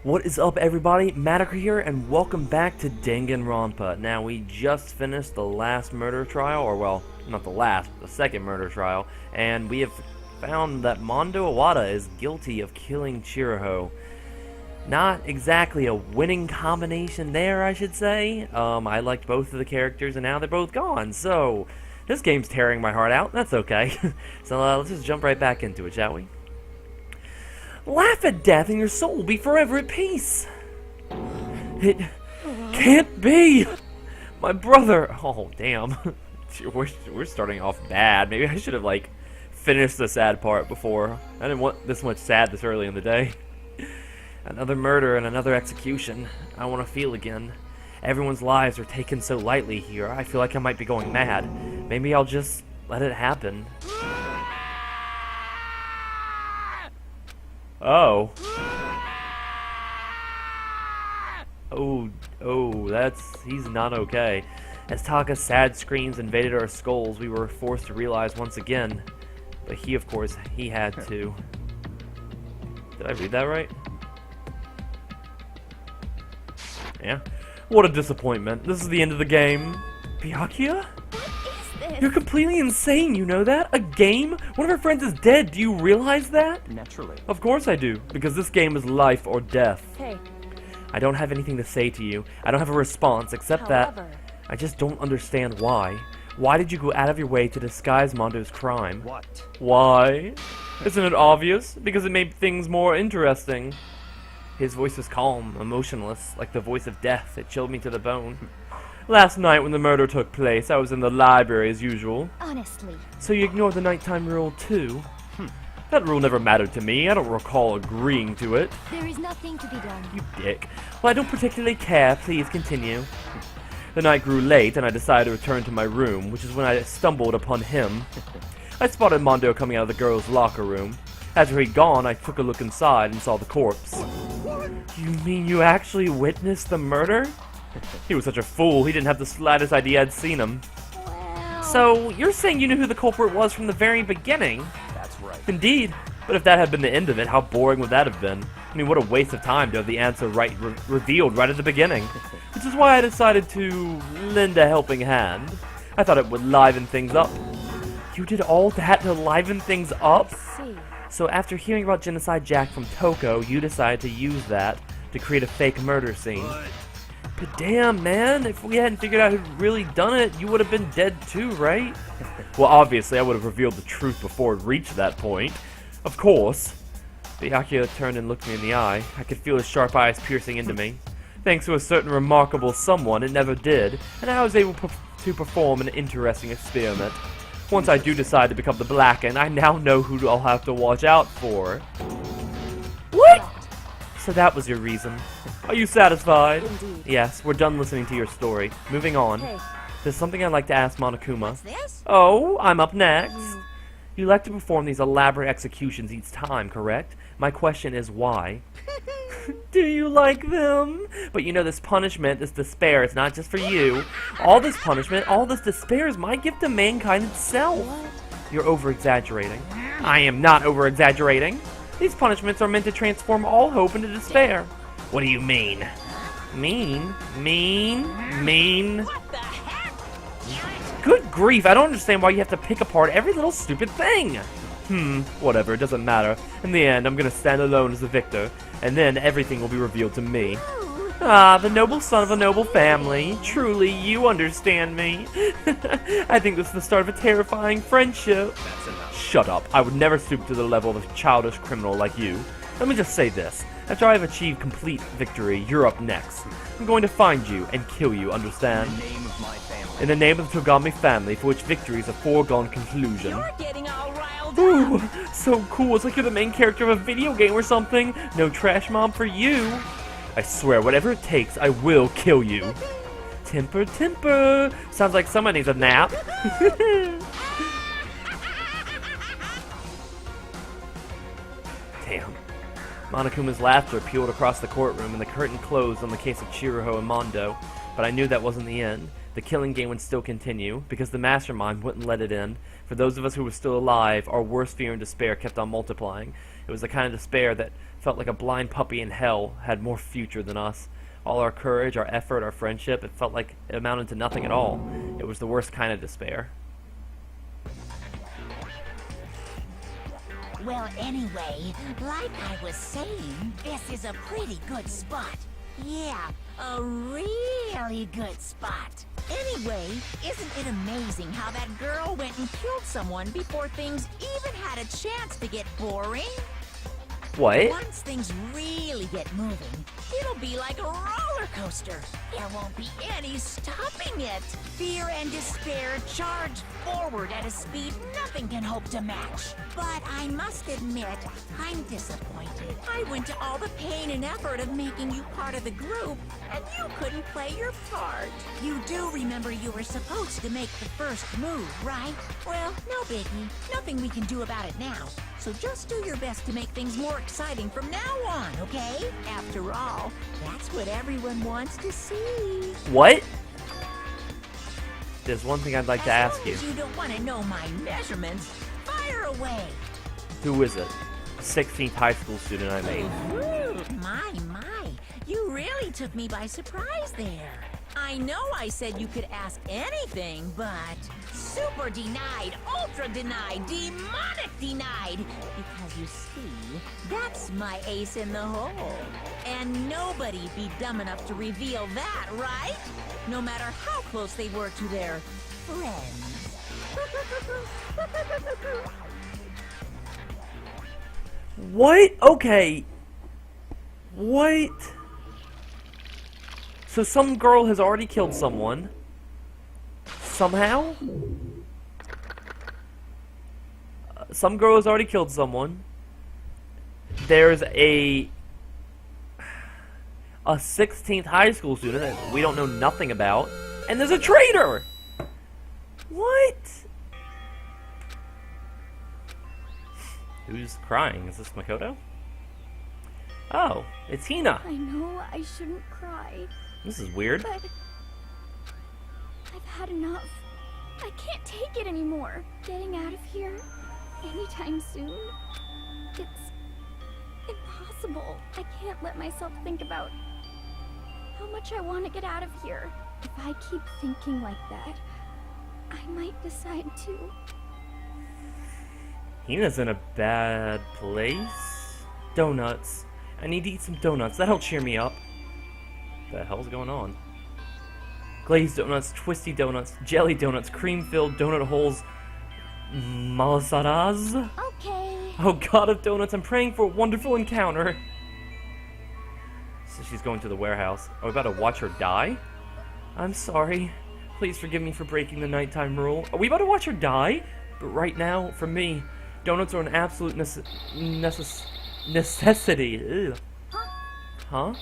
What is up, everybody? Mattiker here, and welcome back to Danganronpa. Now, we just finished the last murder trial, or well, not the last, the second murder trial, and we have found that Mondo Awada is guilty of killing Chiriho. Not exactly a winning combination there, I should say. I liked both of the characters, and now they're both gone, so this game's tearing my heart out. That's okay. So let's just jump right back into it, shall we? Laugh at death and your soul will be forever at peace. It can't be. My brother. Oh, damn. We're starting off bad. Maybe I should have, like, finished the sad part before. I didn't want this much sad this early in the day. Another murder and another execution. I want to feel again. Everyone's lives are taken so lightly here. I feel like I might be going mad. Maybe I'll just let it happen. Oh. He's not okay. As Taka's sad screams invaded our skulls, we were forced to realize once again. But he, of course, he had to. Did I read that right? Yeah. What a disappointment. This is the end of the game. Byakuya? You're completely insane, you know that? A game? One of our friends is dead, do you realize that? Naturally. Of course I do, because this game is life or death. Hey. I don't have anything to say to you. I don't have a response, except that I just don't understand why. Why did you go out of your way to disguise Mondo's crime? What? Why? Isn't it obvious? Because it made things more interesting. His voice was calm, emotionless, like the voice of death. It chilled me to the bone. Last night when the murder took place, I was in the library as usual. Honestly. So you ignored the nighttime rule too? That rule never mattered to me. I don't recall agreeing to it. there is nothing to be done. You dick. Well, I don't particularly care. Please continue. The night grew late and I decided to return to my room, which is when I stumbled upon him. I spotted Mondo coming out of the girls' locker room. After he'd gone, I took a look inside and saw the corpse. You mean you actually witnessed the murder? He was such a fool, he didn't have the slightest idea I'd seen him. Well... So, you're saying you knew who the culprit was from the very beginning? That's right. Indeed. But if that had been the end of it, how boring would that have been? I mean, what a waste of time to have the answer revealed right at the beginning. Which is why I decided to lend a helping hand. I thought it would liven things up. You did all that to liven things up? See. So after hearing about Genocide Jack from Toko, you decided to use that to create a fake murder scene. But damn, man, if we hadn't figured out who'd really done it, you would have been dead too, right? Well, obviously, I would have revealed the truth before it reached that point. Of course. Byakuya turned and looked me in the eye. I could feel his sharp eyes piercing into me. Thanks to a certain remarkable someone, it never did, and I was able to perform an interesting experiment. Once I do decide to become the Blacken, I now know who I'll have to watch out for. What? So that was your reason. Are you satisfied? Indeed. Yes, we're done listening to your story. Moving on. Hey. There's something I'd like to ask Monokuma. What's this? Oh, I'm up next. You like to perform these elaborate executions each time, correct? My question is why? Do you like them? But you know, this punishment, this despair, it's not just for you. All this punishment, all this despair is my gift to mankind itself. What? You're over-exaggerating. I am not over-exaggerating. These punishments are meant to transform all hope into despair. What do you mean? Mean? What the heck? Good grief, I don't understand why you have to pick apart every little stupid thing. Whatever, it doesn't matter. In the end, I'm gonna stand alone as the victor, and then everything will be revealed to me. Ah, the noble son of a noble family. Truly, you understand me. I think this is the start of a terrifying friendship. That's enough. Shut up. I would never stoop to the level of a childish criminal like you. Let me just say this. After I have achieved complete victory, you're up next. I'm going to find you and kill you, understand? In the name of my family. In the name of the Togami family, for which victory is a foregone conclusion. You're getting all riled up. Ooh, so cool. It's like you're the main character of a video game or something. No trash mom for you. I swear, whatever it takes, I will kill you. Temper, temper. Sounds like someone needs a nap. Damn. Monokuma's laughter peeled across the courtroom and the curtain closed on the case of Chiriho and Mondo. But I knew that wasn't the end. The killing game would still continue, because the mastermind wouldn't let it in. For those of us who were still alive, our worst fear and despair kept on multiplying. It was the kind of despair that felt felt like a blind puppy in hell had more future than us. All our courage, our effort, our friendship, it felt like it amounted to nothing at all. It was the worst kind of despair. Well, anyway, like I was saying, this is a pretty good spot. Yeah, a really good spot. Anyway, isn't it amazing how that girl went and killed someone before things even had a chance to get boring? What? Once things really get moving, it'll be like a roller coaster. There won't be any stopping it. Fear and despair charge forward at a speed nothing can hope to match. But I must admit, I'm disappointed. I went to all the pain and effort of making you part of the group, and you couldn't play your part. You do remember you were supposed to make the first move, right? Well, no biggie. Nothing we can do about it now. So just do your best to make things more exciting from now on, okay? After all, that's what everyone wants to see. What? There's one thing I'd like to ask you. As long as you don't want to know my measurements, fire away. Who is it? A 16th high school student, I mean. My. You really took me by surprise there. I know I said you could ask anything, but super denied, ultra denied, demonic denied. Because you see, that's my ace in the hole. And nobody'd be dumb enough to reveal that, right? No matter how close they were to their friends. What? Okay. What? So some girl has already killed someone. Somehow? Some girl has already killed someone. There's a 16th high school student that we don't know nothing about. And there's a traitor! What? Who's crying? Is this Makoto? Oh, it's Hina. I know I shouldn't cry, This is weird. but I've had enough. I can't take it anymore. Getting out of here anytime soon, it's impossible. I can't let myself think about how much I want to get out of here. If I keep thinking like that, I might decide to. Hina's in a bad place. Donuts. I need to eat some donuts. That'll cheer me up. What the hell's going on? Glazed donuts, twisty donuts, jelly donuts, cream-filled donut holes, malasadas. Okay. Oh god of donuts, I'm praying for a wonderful encounter. So she's going to the warehouse. Are we about to watch her die? I'm sorry. Please forgive me for breaking the nighttime rule. Are we about to watch her die? But right now, for me, donuts are an absolute necessity. Ew. Huh?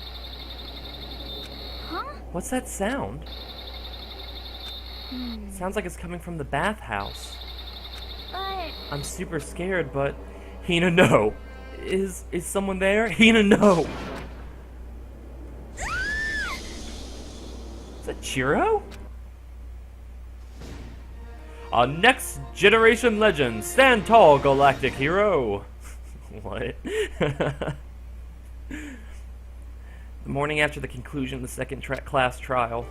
Huh? What's that sound? Sounds like it's coming from the bathhouse. But I'm super scared, but Hina, no. Is someone there? Hina, no. Is that Chiro? A next generation legend. Stand tall, galactic hero. What? The morning after the conclusion of the second class trial,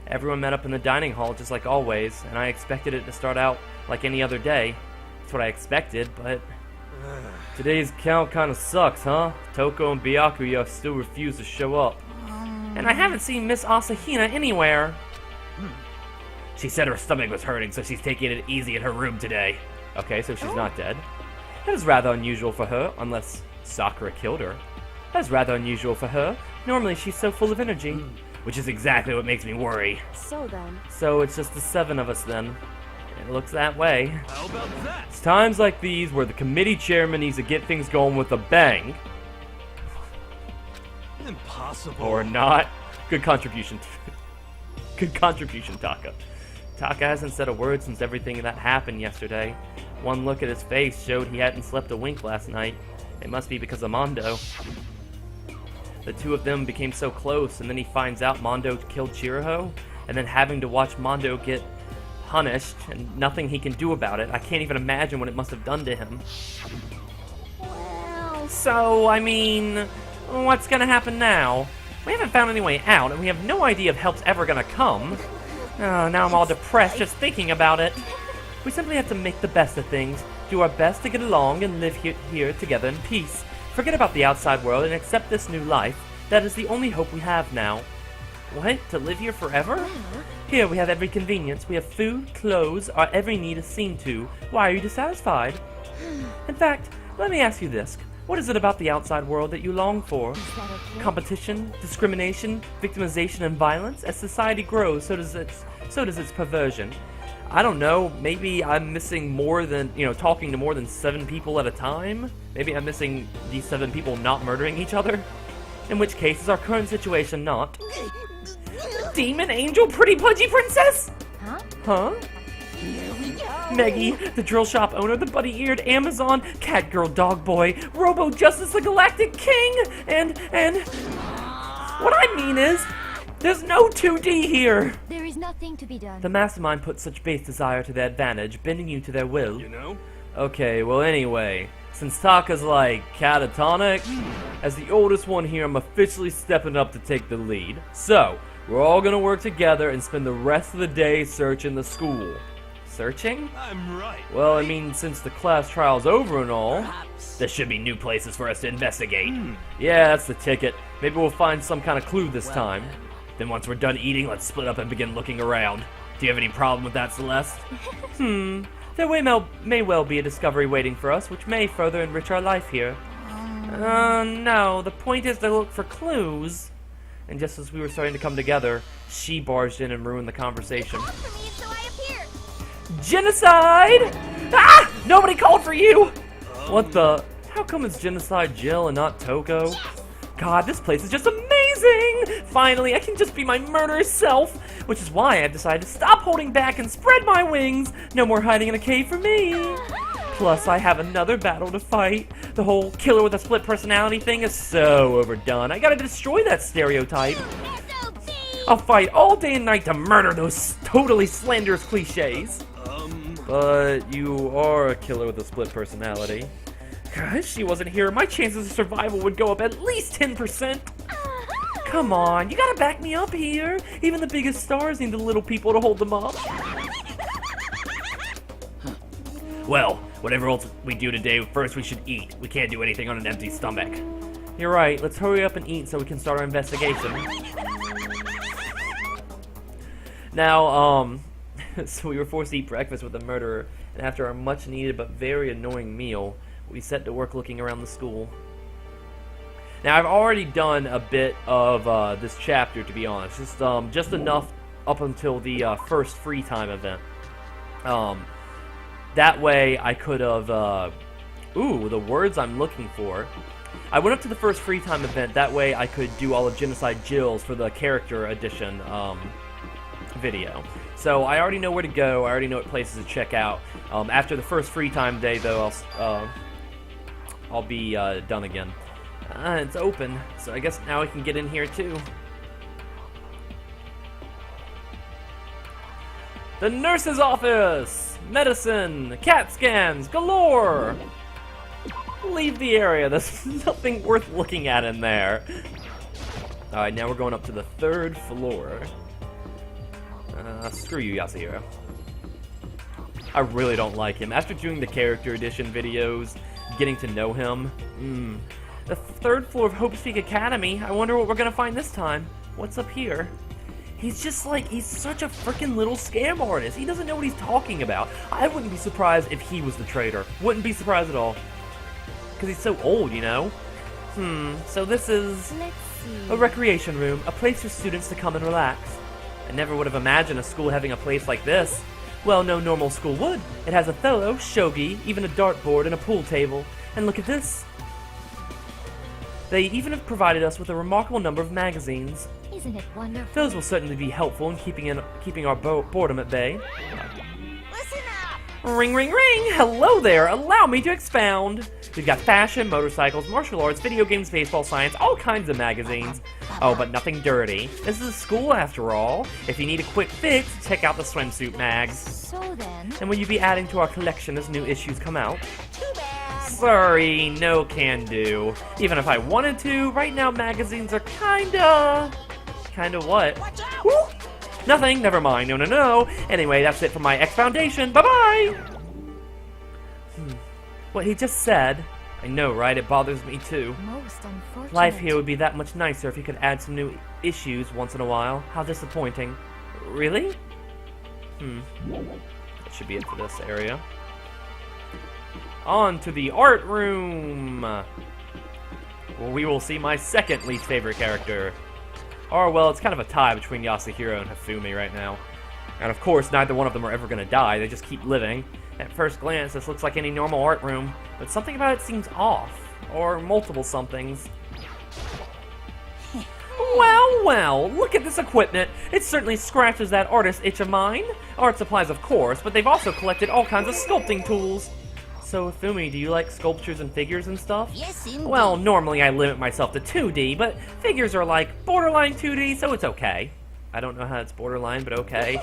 everyone met up in the dining hall just like always, and I expected it to start out like any other day. That's what I expected, but today's count kind of sucks, huh? Toko and Byakuya still refuse to show up. And I haven't seen Miss Asahina anywhere. She said her stomach was hurting, so she's taking it easy in her room today. Okay, so she's not dead. That is rather unusual for her, unless Sakura killed her. That is rather unusual for her. Normally she's so full of energy. Which is exactly what makes me worry. so then. So it's just the 7 of us then. It looks that way. How about that? It's times like these where the committee chairman needs to get things going with a bang. Impossible. Or not. Good contribution. Good contribution, Taka. Taka hasn't said a word since everything that happened yesterday. One look at his face showed he hadn't slept a wink last night. It must be because of Mondo. The two of them became so close, and then he finds out Mondo killed Chiriho, and then having to watch Mondo get punished, and nothing he can do about it. I can't even imagine what it must have done to him. Well, So, I mean, what's gonna happen now? We haven't found any way out, and we have no idea if help's ever gonna come. Now I'm all depressed just thinking about it. We simply have to make the best of things, do our best to get along, and live here together in peace. Forget about the outside world and accept this new life. That is the only hope we have now. What? To live here forever? Here we have every convenience. We have food, clothes, our every need is seen to. Why are you dissatisfied? In fact, let me ask you this. What is it about the outside world that you long for? Competition, discrimination, victimization, and violence? As society grows, so does its perversion. I don't know, maybe I'm missing more than, talking to more than 7 people at a time? Maybe I'm missing these 7 people not murdering each other? In which case, is our current situation not... Demon, angel, pretty pudgy princess? Huh? Here we go. Meggie, the drill shop owner, the bunny-eared Amazon, cat girl dog boy, Robo Justice the Galactic King, and... What I mean is, there's no 2D here! There is nothing to be done. The mastermind put such base desire to their advantage, bending you to their will. You know? Okay, well anyway, since Taka's like catatonic, as the oldest one here, I'm officially stepping up to take the lead. So, we're all gonna work together and spend the rest of the day searching the school. Searching? I'm right. Well, I mean, since the class trial's over and all, Perhaps. there should be new places for us to investigate. Yeah, that's the ticket. Maybe we'll find some kind of clue this time. Then once we're done eating, let's split up and begin looking around. Do you have any problem with that, Celeste? There may well be a discovery waiting for us, which may further enrich our life here. No, the point is to look for clues. And just as we were starting to come together, she barged in and ruined the conversation. Call for me, so I appear. Genocide! Ah! Nobody called for you! What the? How come it's Genocide Jill and not Toko? God, this place is just amazing! Finally, I can just be my murderous self! Which is why I've decided to stop holding back and spread my wings! No more hiding in a cave for me! Plus, I have another battle to fight. The whole killer with a split personality thing is so overdone. I gotta destroy that stereotype. I'll fight all day and night to murder those totally slanderous cliches. But you are a killer with a split personality. God, if she wasn't here, my chances of survival would go up at least 10%. Come on, you gotta back me up here. Even the biggest stars need the little people to hold them up. Well, whatever else we do today, first we should eat. We can't do anything on an empty stomach. You're right, let's hurry up and eat so we can start our investigation. Now, so we were forced to eat breakfast with the murderer, and after our much-needed but very annoying meal, we set to work looking around the school. Now, I've already done a bit of this chapter, to be honest. Just enough up until the first free time event. That way, I could have... the words I'm looking for. I went up to the first free time event. That way, I could do all of Genocide Jill's for the character edition video. So, I already know where to go. I already know what places to check out. After the first free time day, though, I'll be done again. It's open, so I guess now I can get in here too. The nurse's office! Medicine! CAT scans! Galore! Leave the area, there's nothing worth looking at in there. Alright, now we're going up to the 3rd floor. Screw you, Yasuhiro. I really don't like him. After doing the character edition videos, getting to know him, the 3rd floor of Hope's Peak Academy. I wonder what we're gonna find this time. What's up here? He's just like, he's such a freaking little scam artist. He doesn't know what he's talking about. I wouldn't be surprised if he was the traitor. Wouldn't be surprised at all. Because he's so old, you know? So this is Let's see. a recreation room, a place for students to come and relax. I never would have imagined a school having a place like this. Well, no normal school would. It has Othello, shogi, even a dartboard and a pool table. And look at this. They even have provided us with a remarkable number of magazines. Isn't it wonderful? Those will certainly be helpful in keeping our boredom at bay. Listen up! Ring, ring, ring! Hello there! Allow me to expound! We've got fashion, motorcycles, martial arts, video games, baseball, science, all kinds of magazines. Oh, but nothing dirty. This is a school after all. If you need a quick fix, check out the swimsuit mags. So then... And will you be adding to our collection as new issues come out? Too bad. sorry, no can do. Even if I wanted to, right now magazines are kinda what? Watch out! Woo! Nothing, never mind, no. Anyway, that's it for my X Foundation, bye-bye! What he just said, I know, right? It bothers me too. Most unfortunate. Life here would be that much nicer if you could add some new issues once in a while. How disappointing. Really? That should be it for this area. On to the art room! Where we will see my second least favorite character. Or, well, it's kind of a tie between Yasuhiro and Hifumi right now. And of course, neither one of them are ever gonna die, they just keep living. At first glance, this looks like any normal art room, but something about it seems off. Or multiple somethings. Well, look at this equipment. It certainly scratches that artist's itch of mine. Art supplies, of course, but they've also collected all kinds of sculpting tools. So, Hifumi, do you like sculptures and figures and stuff? Yes, indeed. Well, normally I limit myself to 2D, but figures are like borderline 2D, so it's okay. I don't know how it's borderline, but okay.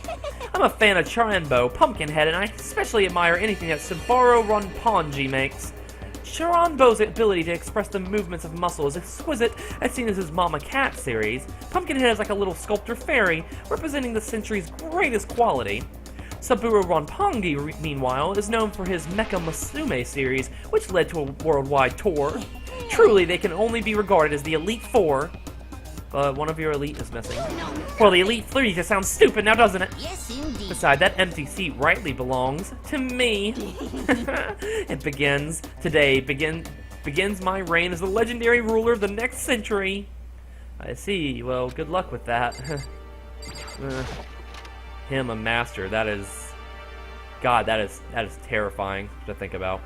I'm a fan of Charanbo, Pumpkinhead, and I especially admire anything that Subaru Ronponji makes. Charanbo's ability to express the movements of muscle is exquisite, as seen as his Mama Cat series. Pumpkinhead is like a little sculptor fairy, representing the century's greatest quality. Saburo Ronpongi, meanwhile, is known for his Mecha Musume series, which led to a worldwide tour. Truly, they can only be regarded as the Elite Four. But one of your elite is missing. Well, the Elite Three just sounds stupid now, doesn't it? Yes, indeed. Beside, that empty seat rightly belongs to me. It begins today. Begins my reign as the legendary ruler of the next century. I see. Well, good luck with that. Him a master. That is, God. That is terrifying to think about.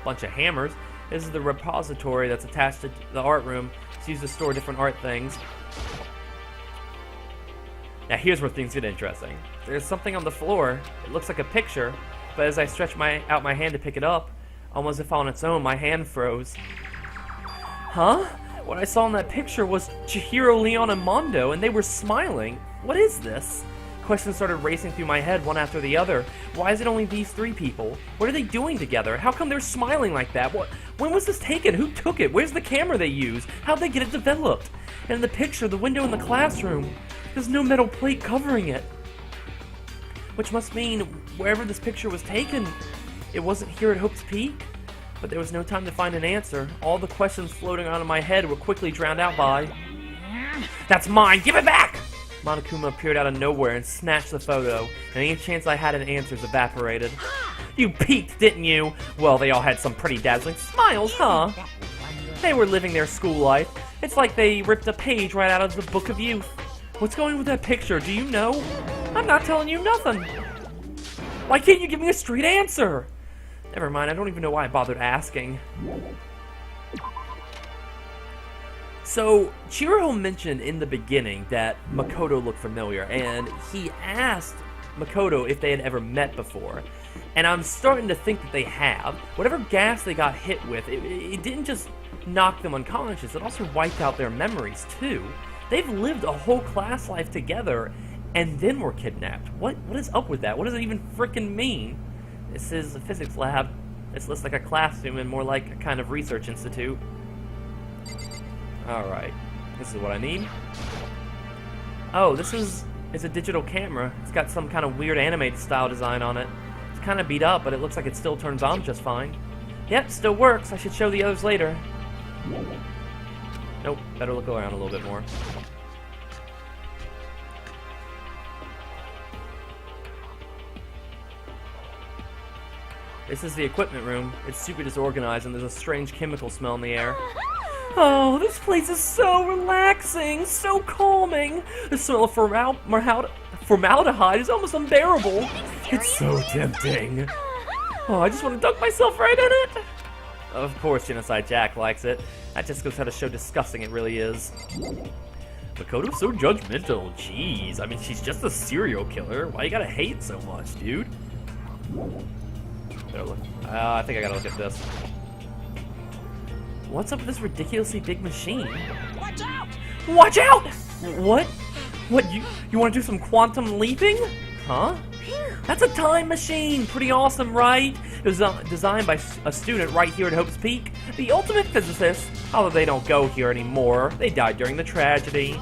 Bunch of hammers. This is the repository that's attached to the art room. It's used to store different art things. Now here's where things get interesting. There's something on the floor. It looks like a picture, but as I stretch out my hand to pick it up, almost as if on its own, my hand froze. Huh? What I saw in that picture was Chihiro, Leon, and Mondo, and they were smiling. What is this? Questions started racing through my head one after the other. Why is it only these three people? What are they doing together? How come they're smiling like that? When was this taken? Who took it? Where's the camera they used? How'd they get it developed? And in the picture, the window in the classroom, there's no metal plate covering it. Which must mean, wherever this picture was taken, it wasn't here at Hope's Peak? But there was no time to find an answer. All the questions floating around in my head were quickly drowned out by... That's mine! Give it back! Monokuma appeared out of nowhere and snatched the photo, and any chance I had at answers evaporated. You peeked, didn't you? Well, they all had some pretty dazzling smiles, huh? They were living their school life. It's like they ripped a page right out of the Book of Youth. What's going on with that picture? Do you know? I'm not telling you nothing. Why can't you give me a straight answer? Never mind, I don't even know why I bothered asking. So, Chihiro mentioned in the beginning that Makoto looked familiar, and he asked Makoto if they had ever met before. And I'm starting to think that they have. Whatever gas they got hit with, it didn't just knock them unconscious, it also wiped out their memories too. They've lived a whole class life together, and then were kidnapped. What is up with that? What does it even frickin' mean? This is a physics lab. It's less like a classroom and more like a kind of research institute. Alright, this is what I need. Oh, this is a digital camera. It's got some kind of weird animated style design on it. It's kind of beat up, but it looks like it still turns on just fine. Yep, still works. I should show the others later. Nope, better look around a little bit more. This is the equipment room. It's super disorganized and there's a strange chemical smell in the air. Oh, this place is so relaxing, so calming. The smell of formaldehyde is almost unbearable. It's so tempting. Oh, I just want to dunk myself right in it. Of course, Genocide Jack likes it. That just goes how to show disgusting it really is. Makoto's so judgmental. Jeez, I mean, she's just a serial killer. Why you gotta hate so much, dude? Better look. I think I gotta look at this. What's up with this ridiculously big machine? Watch out! Watch out! What? What, you want to do some quantum leaping? Huh? That's a time machine! Pretty awesome, right? It was designed by a student right here at Hope's Peak. The ultimate physicist. Although they don't go here anymore. They died during the tragedy.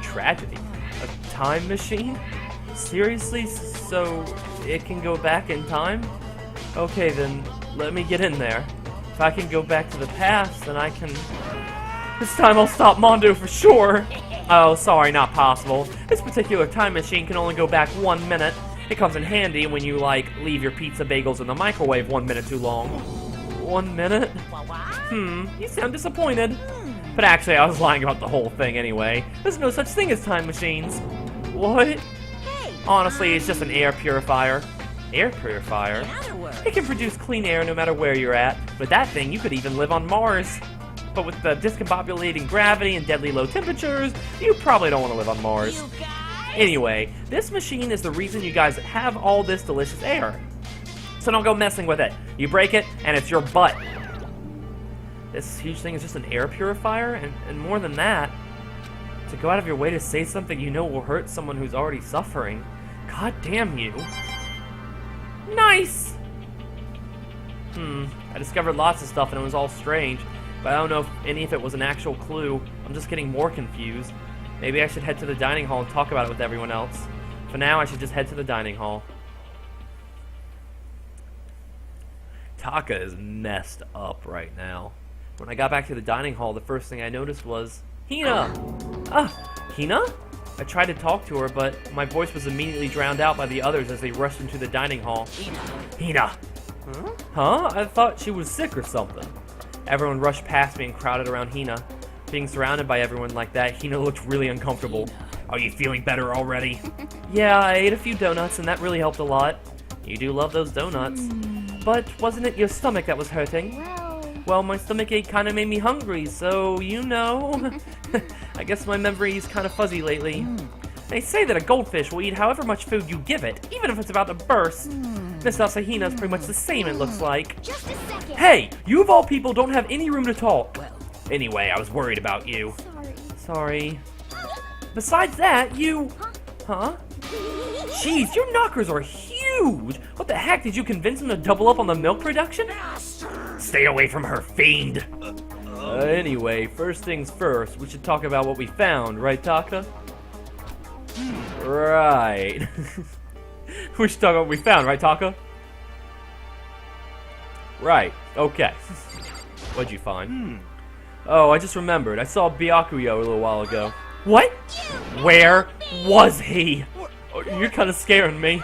Tragedy? A time machine? Seriously? So it can go back in time? Okay, then let me get in there. If I can go back to the past, then I can... This time I'll stop Mondo for sure! Oh, sorry, not possible. This particular time machine can only go back 1 minute. It comes in handy when you, like, leave your pizza bagels in the microwave 1 minute too long. 1 minute? You sound disappointed. But actually, I was lying about the whole thing anyway. There's no such thing as time machines. What? Honestly, it's just an air purifier. Air purifier? It can produce clean air no matter where you're at. With that thing, you could even live on Mars. But with the discombobulating gravity and deadly low temperatures, you probably don't want to live on Mars. Anyway, this machine is the reason you guys have all this delicious air. So don't go messing with it. You break it, and it's your butt. This huge thing is just an air purifier, and more than that, to go out of your way to say something you know will hurt someone who's already suffering. God damn you. Nice! I discovered lots of stuff and it was all strange, but I don't know if any of it was an actual clue. I'm just getting more confused. Maybe I should head to the dining hall and talk about it with everyone else. For now, I should just head to the dining hall. Taka is messed up right now. When I got back to the dining hall, the first thing I noticed was Hina! Hina? I tried to talk to her, but my voice was immediately drowned out by the others as they rushed into the dining hall. Hina! Huh? I thought she was sick or something. Everyone rushed past me and crowded around Hina. Being surrounded by everyone like that, Hina looked really uncomfortable. Are you feeling better already? Yeah, I ate a few donuts and that really helped a lot. You do love those donuts. But wasn't it your stomach that was hurting? Well, my stomachache kind of made me hungry, so, you know. I guess my memory's kind of fuzzy lately. They say that a goldfish will eat however much food you give it, even if it's about to burst. Miss Asahina's pretty much the same, it looks like. Just a second. Hey, you of all people don't have any room to talk. Anyway, I was worried about you. Sorry. Besides that, you... Huh? Jeez, your knockers are huge! What the heck, did you convince him to double up on the milk production? Stay away from her, fiend! Anyway, first things first, we should talk about what we found, right, Taka? Right. We should talk about what we found, right, Taka? Right, okay. What'd you find? Oh, I just remembered. I saw Byakuyo a little while ago. What? Where was he? Oh, you're kind of scaring me.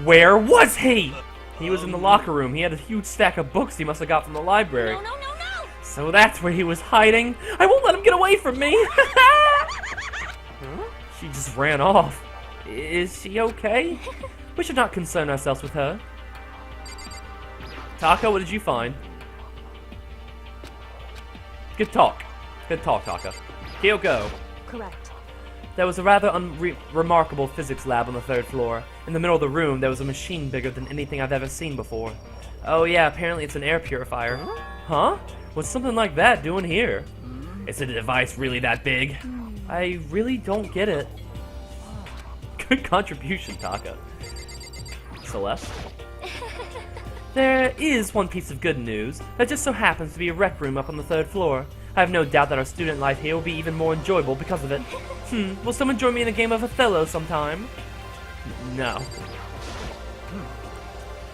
Where was he? He was in the locker room. He had a huge stack of books he must have got from the library. No. So that's where he was hiding. I won't let him get away from me. Huh? She just ran off. Is she okay? We should not concern ourselves with her. Taka, what did you find? Good talk. Good talk, Taka. Kyoko. Correct. There was a rather remarkable physics lab on the 3rd floor. In the middle of the room, there was a machine bigger than anything I've ever seen before. Oh yeah, apparently it's an air purifier. Huh? What's something like that doing here? Is the device really that big? I really don't get it. Good contribution, Taka. Celeste? There is one piece of good news. There just so happens to be a rec room up on the 3rd floor. I have no doubt that our student life here will be even more enjoyable because of it. Will someone join me in a game of Othello sometime? No.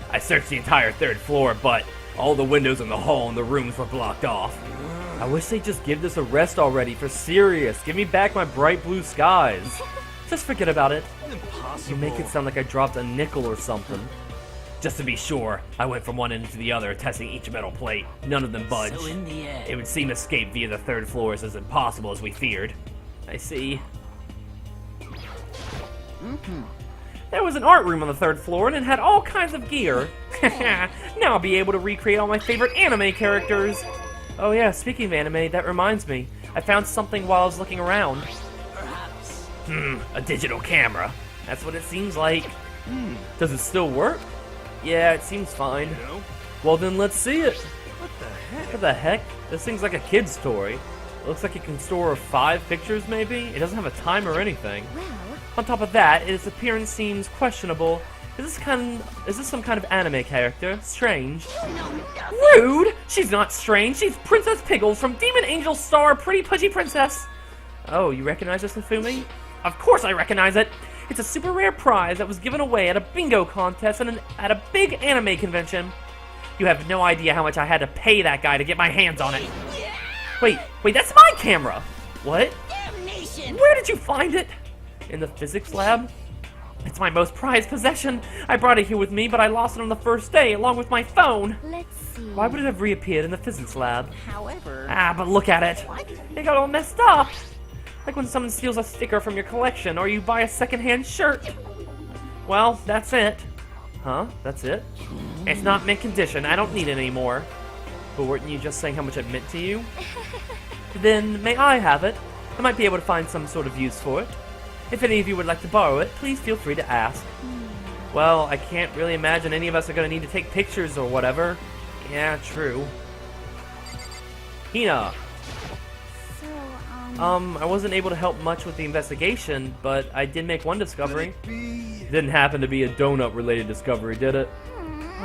I searched the entire 3rd floor, but all the windows in the hall and the rooms were blocked off. I wish they'd just give this a rest already, for serious. Give me back my bright blue skies. Just forget about it. Impossible. You make it sound like I dropped a nickel or something. Just to be sure, I went from one end to the other, testing each metal plate. None of them budged. So in the end, It would seem escape via the 3rd floor is as impossible as we feared. I see. There was an art room on the 3rd floor, and it had all kinds of gear. Now I'll be able to recreate all my favorite anime characters. Oh yeah, speaking of anime, that reminds me. I found something while I was looking around. perhaps. A digital camera. That's what it seems like. Does it still work? Yeah, it seems fine. No? Well then, let's see it. What the heck? What the heck? This thing's like a kid's toy. It looks like it can store 5 pictures, maybe? It doesn't have a time or anything. Well, On top of that, its appearance seems questionable. Is this some kind of anime character? Strange. Rude! She's not strange. She's Princess Pickles from Demon Angel Star, Pretty Pudgy Princess. Oh, you recognize this, Nafumi? Of course I recognize it. It's a super rare prize that was given away at a bingo contest and at a big anime convention. You have no idea how much I had to pay that guy to get my hands on it. Wait, that's my camera. What? Damnation! Where did you find it? In the physics lab? It's my most prized possession. I brought it here with me, but I lost it on the first day, along with my phone. Let's see. Why would it have reappeared in the physics lab? However... Ah, but look at it. It got all messed up. Like when someone steals a sticker from your collection, or you buy a secondhand shirt. Well, that's it. Huh? That's it? It's not mint condition. I don't need it anymore. But weren't you just saying how much it meant to you? Then, may I have it? I might be able to find some sort of use for it. If any of you would like to borrow it, please feel free to ask. Well, I can't really imagine any of us are going to need to take pictures or whatever. Yeah, true. Hina. So, I wasn't able to help much with the investigation, but I did make one discovery. Didn't happen to be a donut-related discovery, did it?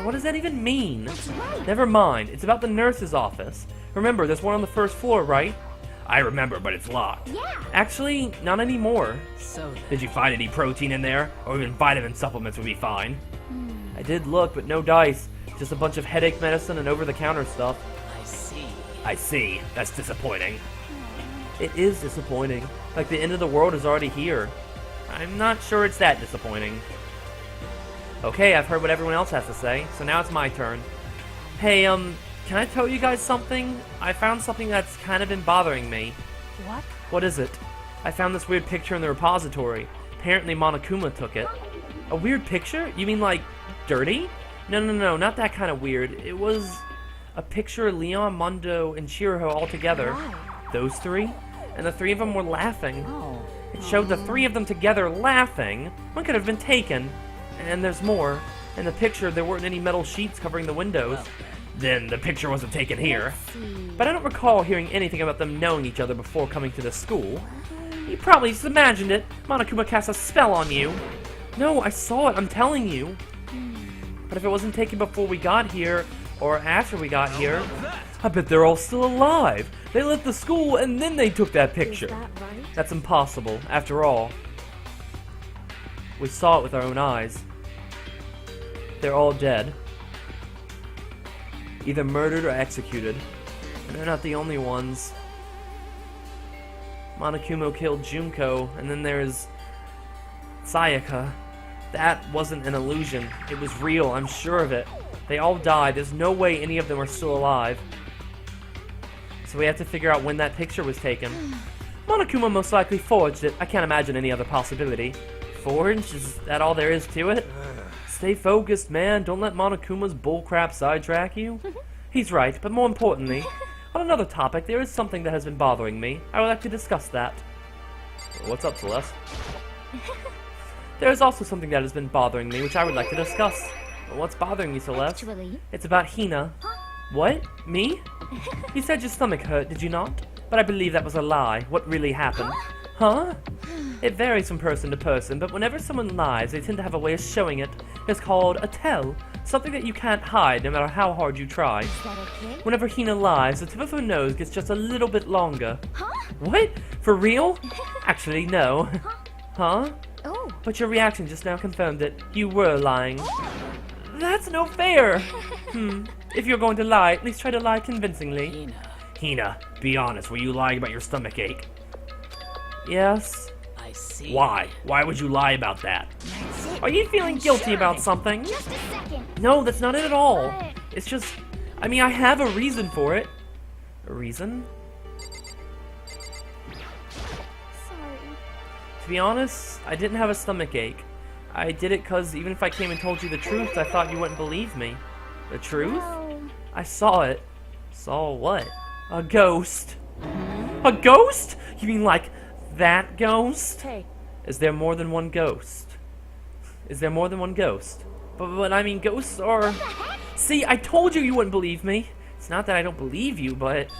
What does that even mean? That's right. Never mind. It's about the nurse's office. Remember, there's one on the first floor, right? I remember, but it's locked. Yeah. Actually, not anymore. So Did you find any protein in there? Or even vitamin supplements would be fine. I did look, but no dice. Just a bunch of headache medicine and over-the-counter stuff. I see. I see. That's disappointing. It is disappointing. Like the end of the world is already here. I'm not sure it's that disappointing. Okay, I've heard what everyone else has to say, so now it's my turn. Hey, can I tell you guys something? I found something that's kind of been bothering me. What? What is it? I found this weird picture in the repository. Apparently Monokuma took it. A weird picture? You mean like dirty? No, not that kind of weird. It was a picture of Leon, Mondo, and Shiraho all together. Those three? And the three of them were laughing. Oh. It showed the three of them together laughing. One could have been taken. And there's more. In the picture, there weren't any metal sheets covering the windows. Then the picture wasn't taken here. But I don't recall hearing anything about them knowing each other before coming to the school. You probably just imagined it. Monokuma cast a spell on you. No, I saw it, I'm telling you. But if it wasn't taken before we got here, or after we got here, I bet they're all still alive. They left the school and then they took that picture. Is that right? That's impossible, after all. We saw it with our own eyes. They're all dead. Either murdered or executed. And they're not the only ones. Monokuma killed Junko, and then there's Sayaka. That wasn't an illusion. It was real, I'm sure of it. They all died. There's no way any of them are still alive. So we have to figure out when that picture was taken. Monokuma most likely forged it. I can't imagine any other possibility. Forged? Is that all there is to it? Stay focused, man. Don't let Monokuma's bullcrap sidetrack you. He's right, but more importantly, on another topic, there is something that has been bothering me. I would like to discuss that. What's up, Celeste? There is also something that has been bothering me, which I would like to discuss. What's bothering you, Celeste? Actually. It's about Hina. What? Me? You said your stomach hurt, did you not? But I believe that was a lie. What really happened? Huh? It varies from person to person, but whenever someone lies, they tend to have a way of showing it. It's called a tell. Something that you can't hide no matter how hard you try. Is that okay? Whenever Hina lies, the tip of her nose gets just a little bit longer. Huh? What? For real? Actually, no. Huh? Oh. But your reaction just now confirmed it. You were lying. That's no fair! If you're going to lie, at least try to lie convincingly. Hina, be honest, were you lying about your stomach ache? Yes. I see. Why? Why would you lie about that? That's it. Are you feeling I'm guilty sure of about it. something? Just a second. No, that's not it at all. What? It's just, I mean, I have a reason for it. A reason? Sorry. To be honest, I didn't have a stomach ache. I did it because even if I came and told you the truth, I thought you wouldn't believe me. The truth? No. I saw it. Saw what? A ghost. A ghost? You mean like that ghost? Hey. Is there more than one ghost? Is there more than one ghost? But I mean, ghosts are... See, I told you you wouldn't believe me. It's not that I don't believe you, but...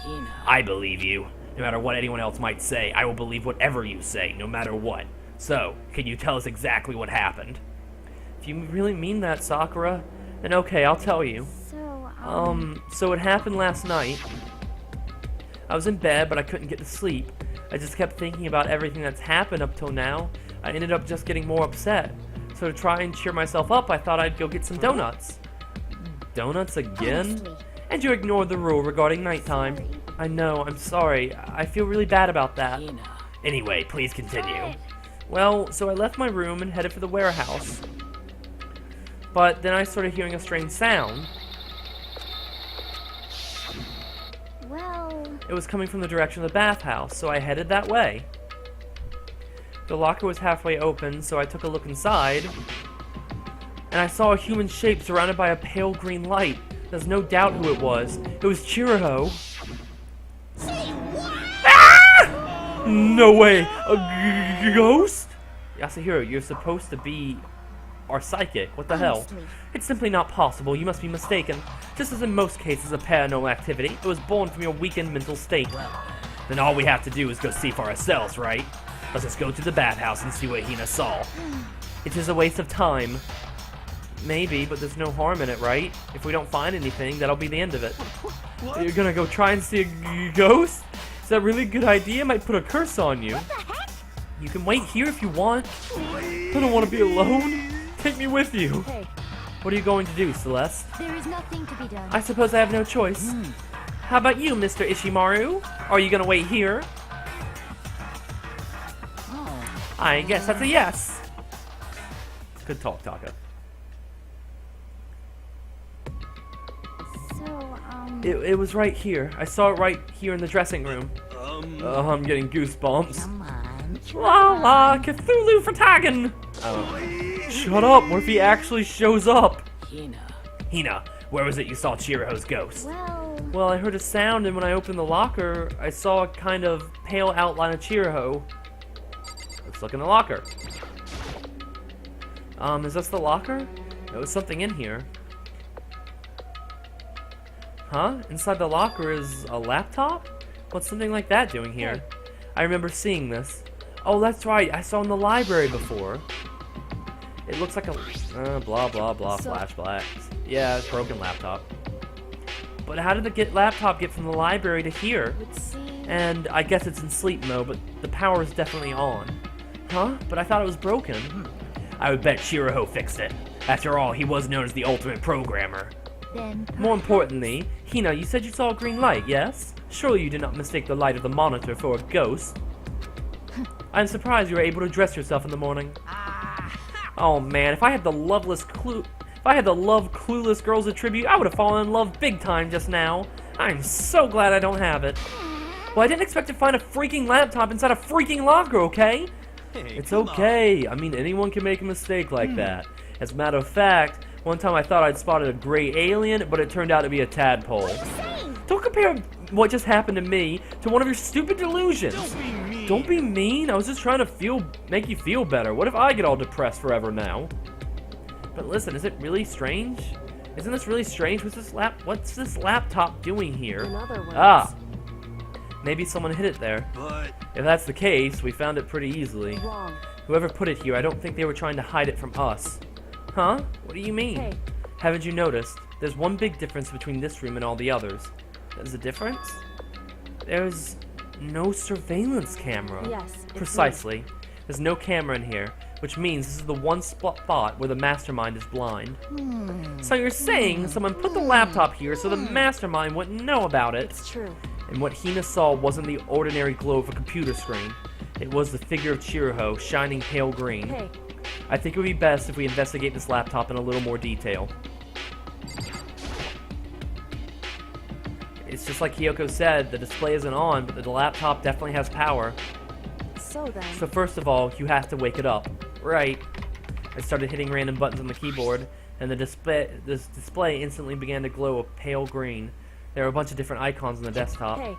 I believe you. No matter what anyone else might say, I will believe whatever you say, no matter what. So, can you tell us exactly what happened? If you really mean that, Sakura, then okay, I'll tell you. So it happened last night. I was in bed, but I couldn't get to sleep. I just kept thinking about everything that's happened up till now. I ended up just getting more upset. So to try and cheer myself up, I thought I'd go get some donuts. Donuts again? Honestly. And you ignored the rule regarding nighttime. Sorry. I know, I'm sorry. I feel really bad about that. Hina. Anyway, please continue. But- Well, so I left my room and headed for the warehouse. But then I started hearing a strange sound. Well, It was coming from the direction of the bathhouse, so I headed that way. The locker was halfway open, so I took a look inside. And I saw a human shape surrounded by a pale green light. There's no doubt who it was. It was Chiriho. Say what? Ah! No way! A ghost? Yasuhiro, you're supposed to be our psychic. What the hell? Honestly. It's simply not possible. You must be mistaken. Just as in most cases of paranormal activity, it was born from your weakened mental state. Then all we have to do is go see for ourselves, right? Let's just go to the bathhouse and see what Hina saw. It is a waste of time. Maybe, but there's no harm in it, right? If we don't find anything, that'll be the end of it. What? You're gonna go try and see a ghost? Is that a really good idea? It might put a curse on you. What the heck? You can wait here if you want. I don't want to be alone. Take me with you. Hey, What are you going to do, Celeste? there is nothing to be done. I suppose I have no choice. How about you, Mr. Ishimaru? Are you gonna wait here? I guess that's a yes. Good talk, Taka. so, It was right here. I saw it right here in the dressing room. I'm getting goosebumps. Come on. La la, Cthulhu for tagging! Shut up, what if he actually shows up? Hina. Hina, where was it you saw Chiriho's ghost? well, Well, I heard a sound, and when I opened the locker, I saw a kind of pale outline of Chiriho. Let's look in the locker. Is this the locker? There was something in here. Huh? Inside the locker is a laptop? What's something like that doing here? I remember seeing this. Oh, that's right. I saw in the library before. It looks like a blah blah blah So- flashbacks. Yeah, it's a broken laptop. But how did the laptop get from the library to here? Would seem And I guess it's in sleep mode, but the power is definitely on. Huh? But I thought it was broken. I would bet Chiriho fixed it. After all, he was known as the ultimate programmer. then More importantly, Hina, you said you saw a green light, yes? Surely you did not mistake the light of the monitor for a ghost. I'm surprised you were able to dress yourself in the morning. Oh man, if I had the love clueless girls attribute, I would have fallen in love big time just now. I'm so glad I don't have it. Well, I didn't expect to find a freaking laptop inside a freaking locker, okay? Hey, It's come on. okay. I mean, anyone can make a mistake like that. As a matter of fact, one time I thought I'd spotted a gray alien, but it turned out to be a tadpole. Don't compare what just happened to me to one of your stupid delusions. Don't be mean. Don't be mean. I was just trying to make you feel better. What if I get all depressed forever now? But listen, is it really strange? Isn't this really strange? What's this laptop doing here? in other words. Ah, maybe someone hid it there. But If that's the case, we found it pretty easily. Wrong. Whoever put it here, I don't think they were trying to hide it from us. Huh? What do you mean? Hey. Haven't you noticed? There's one big difference between this room and all the others. There's a difference? There's no surveillance camera. Yes, it's Precisely. There's no camera in here, which means this is the one spot where the mastermind is blind. So you're saying someone put the laptop here so the mastermind wouldn't know about it? It's true. And what Hina saw wasn't the ordinary glow of a computer screen. It was the figure of Chiriho, shining pale green. Hey, I think it would be best if we investigate this laptop in a little more detail. It's just like Kyoko said, the display isn't on, but the laptop definitely has power. so then. So first of all, you have to wake it up. Right. I started hitting random buttons on the keyboard, and this display instantly began to glow a pale green. There are a bunch of different icons on the desktop. Hey,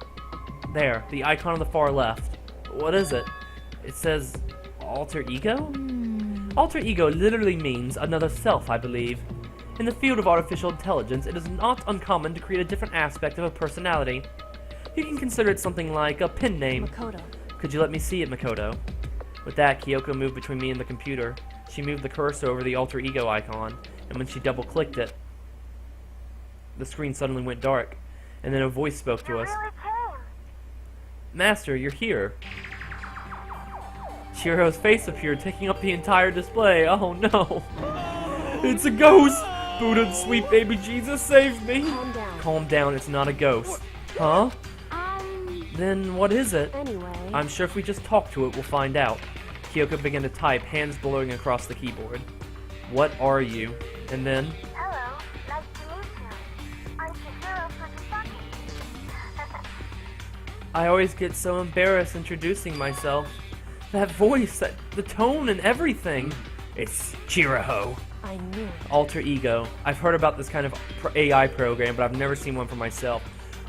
There, the icon on the far left. What is it? It says alter ego? Alter ego literally means another self, I believe. In the field of artificial intelligence, it is not uncommon to create a different aspect of a personality. You can consider it something like a pen name. Makoto. Could you let me see it, Makoto? With that, Kyoko moved between me and the computer. She moved the cursor over the alter ego icon, and when she double-clicked it, the screen suddenly went dark, and then a voice spoke to us. Master, you're here. Chihiro's face appeared, taking up the entire display. Oh no! It's a ghost! Buddha, sweet baby Jesus, save me! Calm down. Calm down, it's not a ghost. Huh? Then what is it? Anyway. I'm sure if we just talk to it, we'll find out. Kyoko began to type, hands blowing across the keyboard. What are you? And then... Hello, nice to meet you. I'm Chihiro Fujisaki. I always get so embarrassed introducing myself. That voice, the tone and everything. It's Chihiro. I knew it. Alter ego. I've heard about this kind of AI program, but I've never seen one for myself.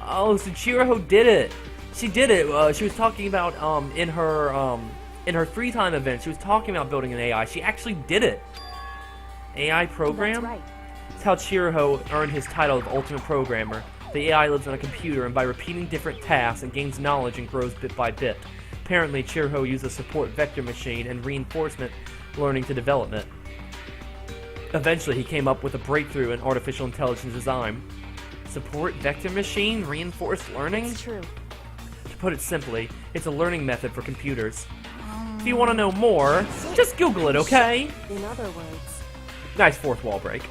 Oh, so Chihiro did it. She did it. She was talking about in her free time event. She was talking about building an AI. She actually did it. AI program. That's right. It's how Chihiro earned his title of Ultimate Programmer. The AI lives on a computer, and by repeating different tasks, it gains knowledge and grows bit by bit. Apparently, Chihiro used a support vector machine and reinforcement learning to develop it. Eventually, he came up with a breakthrough in artificial intelligence design. Support vector machine? Reinforced learning? It's true. To put it simply, it's a learning method for computers. If you want to know more, just Google it, okay? In other words, Nice fourth wall break.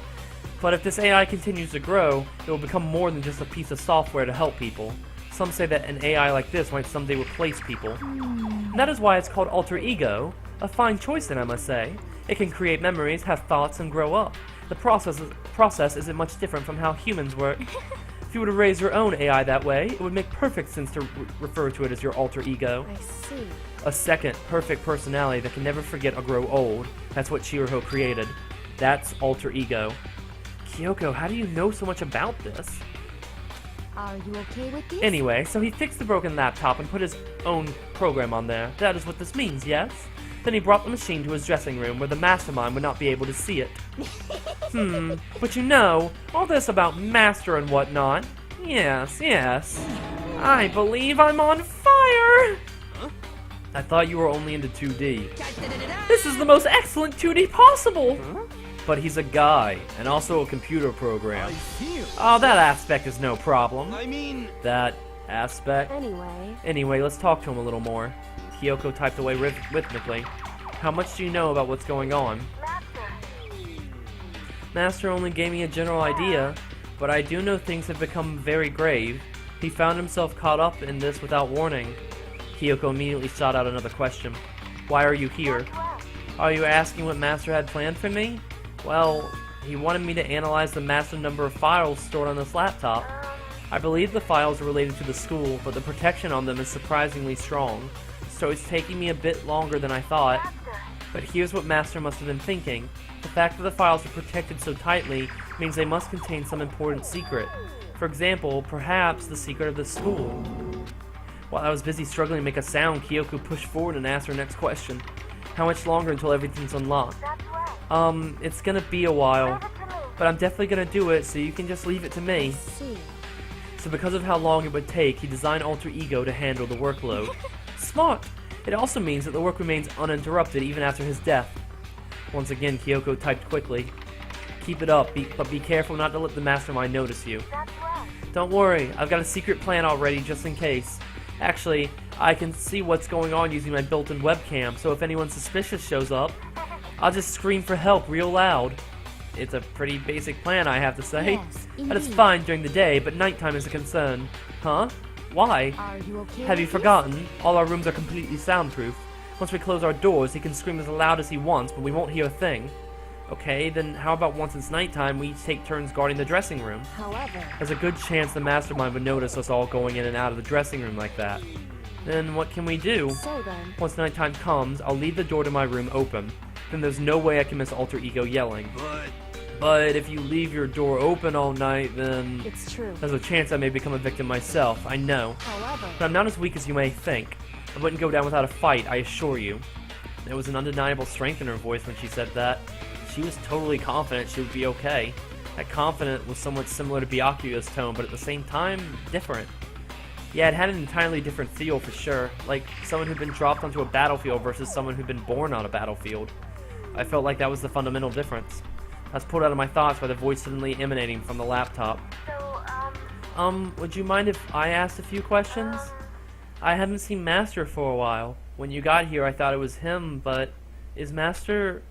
But if this AI continues to grow, it will become more than just a piece of software to help people. Some say that an AI like this might someday replace people. And that is why it's called Alter Ego. A fine choice then, I must say. It can create memories, have thoughts, and grow up. The process isn't much different from how humans work. If you were to raise your own AI that way, it would make perfect sense to refer to it as your alter ego. I see. A second, perfect personality that can never forget or grow old. That's what Chihiro created. That's alter ego. Kyoko, how do you know so much about this? Are you okay with this? Anyway, so he fixed the broken laptop and put his own program on there. That is what this means, yes? Then he brought the machine to his dressing room where the mastermind would not be able to see it. But you know, all this about master and whatnot. Yes. I believe I'm on fire! I thought you were only into 2D. This is the most excellent 2D possible! But he's a guy, and also a computer program. I feel. Oh, that aspect is no problem. I mean, That aspect? Anyway, let's talk to him a little more. Kyoko typed away rhythmically. How much do you know about what's going on? Master only gave me a general idea, but I do know things have become very grave. He found himself caught up in this without warning. Kyoko immediately shot out another question. Why are you here? Are you asking what Master had planned for me? Well, he wanted me to analyze the massive number of files stored on this laptop. I believe the files are related to the school, but the protection on them is surprisingly strong, so it's taking me a bit longer than I thought. But here's what Master must have been thinking. The fact that the files are protected so tightly means they must contain some important secret. For example, perhaps the secret of the school. While I was busy struggling to make a sound, Kyoko pushed forward and asked her next question. How much longer until everything's unlocked? It's gonna be a while, but I'm definitely gonna do it, so you can just leave it to me. So because of how long it would take, he designed Alter Ego to handle the workload. Smart! It also means that the work remains uninterrupted even after his death. Once again, Kyoko typed quickly. Keep it up, but be careful not to let the mastermind notice you. Don't worry, I've got a secret plan already just in case. Actually, I can see what's going on using my built-in webcam, so if anyone suspicious shows up, I'll just scream for help real loud. It's a pretty basic plan, I have to say. Yes, That is indeed. fine during the day, but nighttime is a concern. Huh? Why? Are you okay Have you with this? forgotten? All our rooms are completely soundproof. Once we close our doors, he can scream as loud as he wants, but we won't hear a thing. Okay, then how about once it's nighttime, we each take turns guarding the dressing room? However, There's a good chance the mastermind would notice us all going in and out of the dressing room like that. Then what can we do? so then, Once nighttime comes, I'll leave the door to my room open. Then there's no way I can miss Alter Ego yelling. But if you leave your door open all night, then it's true. there's a chance I may become a victim myself, I know. However, But I'm not as weak as you may think. I wouldn't go down without a fight, I assure you. There was an undeniable strength in her voice when she said that. She was totally confident she would be okay. That confident was somewhat similar to Byakuya's tone, but at the same time, different. Yeah, it had an entirely different feel for sure, like someone who'd been dropped onto a battlefield versus someone who'd been born on a battlefield. I felt like that was the fundamental difference. I was pulled out of my thoughts by the voice suddenly emanating from the laptop. So, Would you mind if I asked a few questions? I haven't seen Master for a while. When you got here, I thought it was him, but is Master...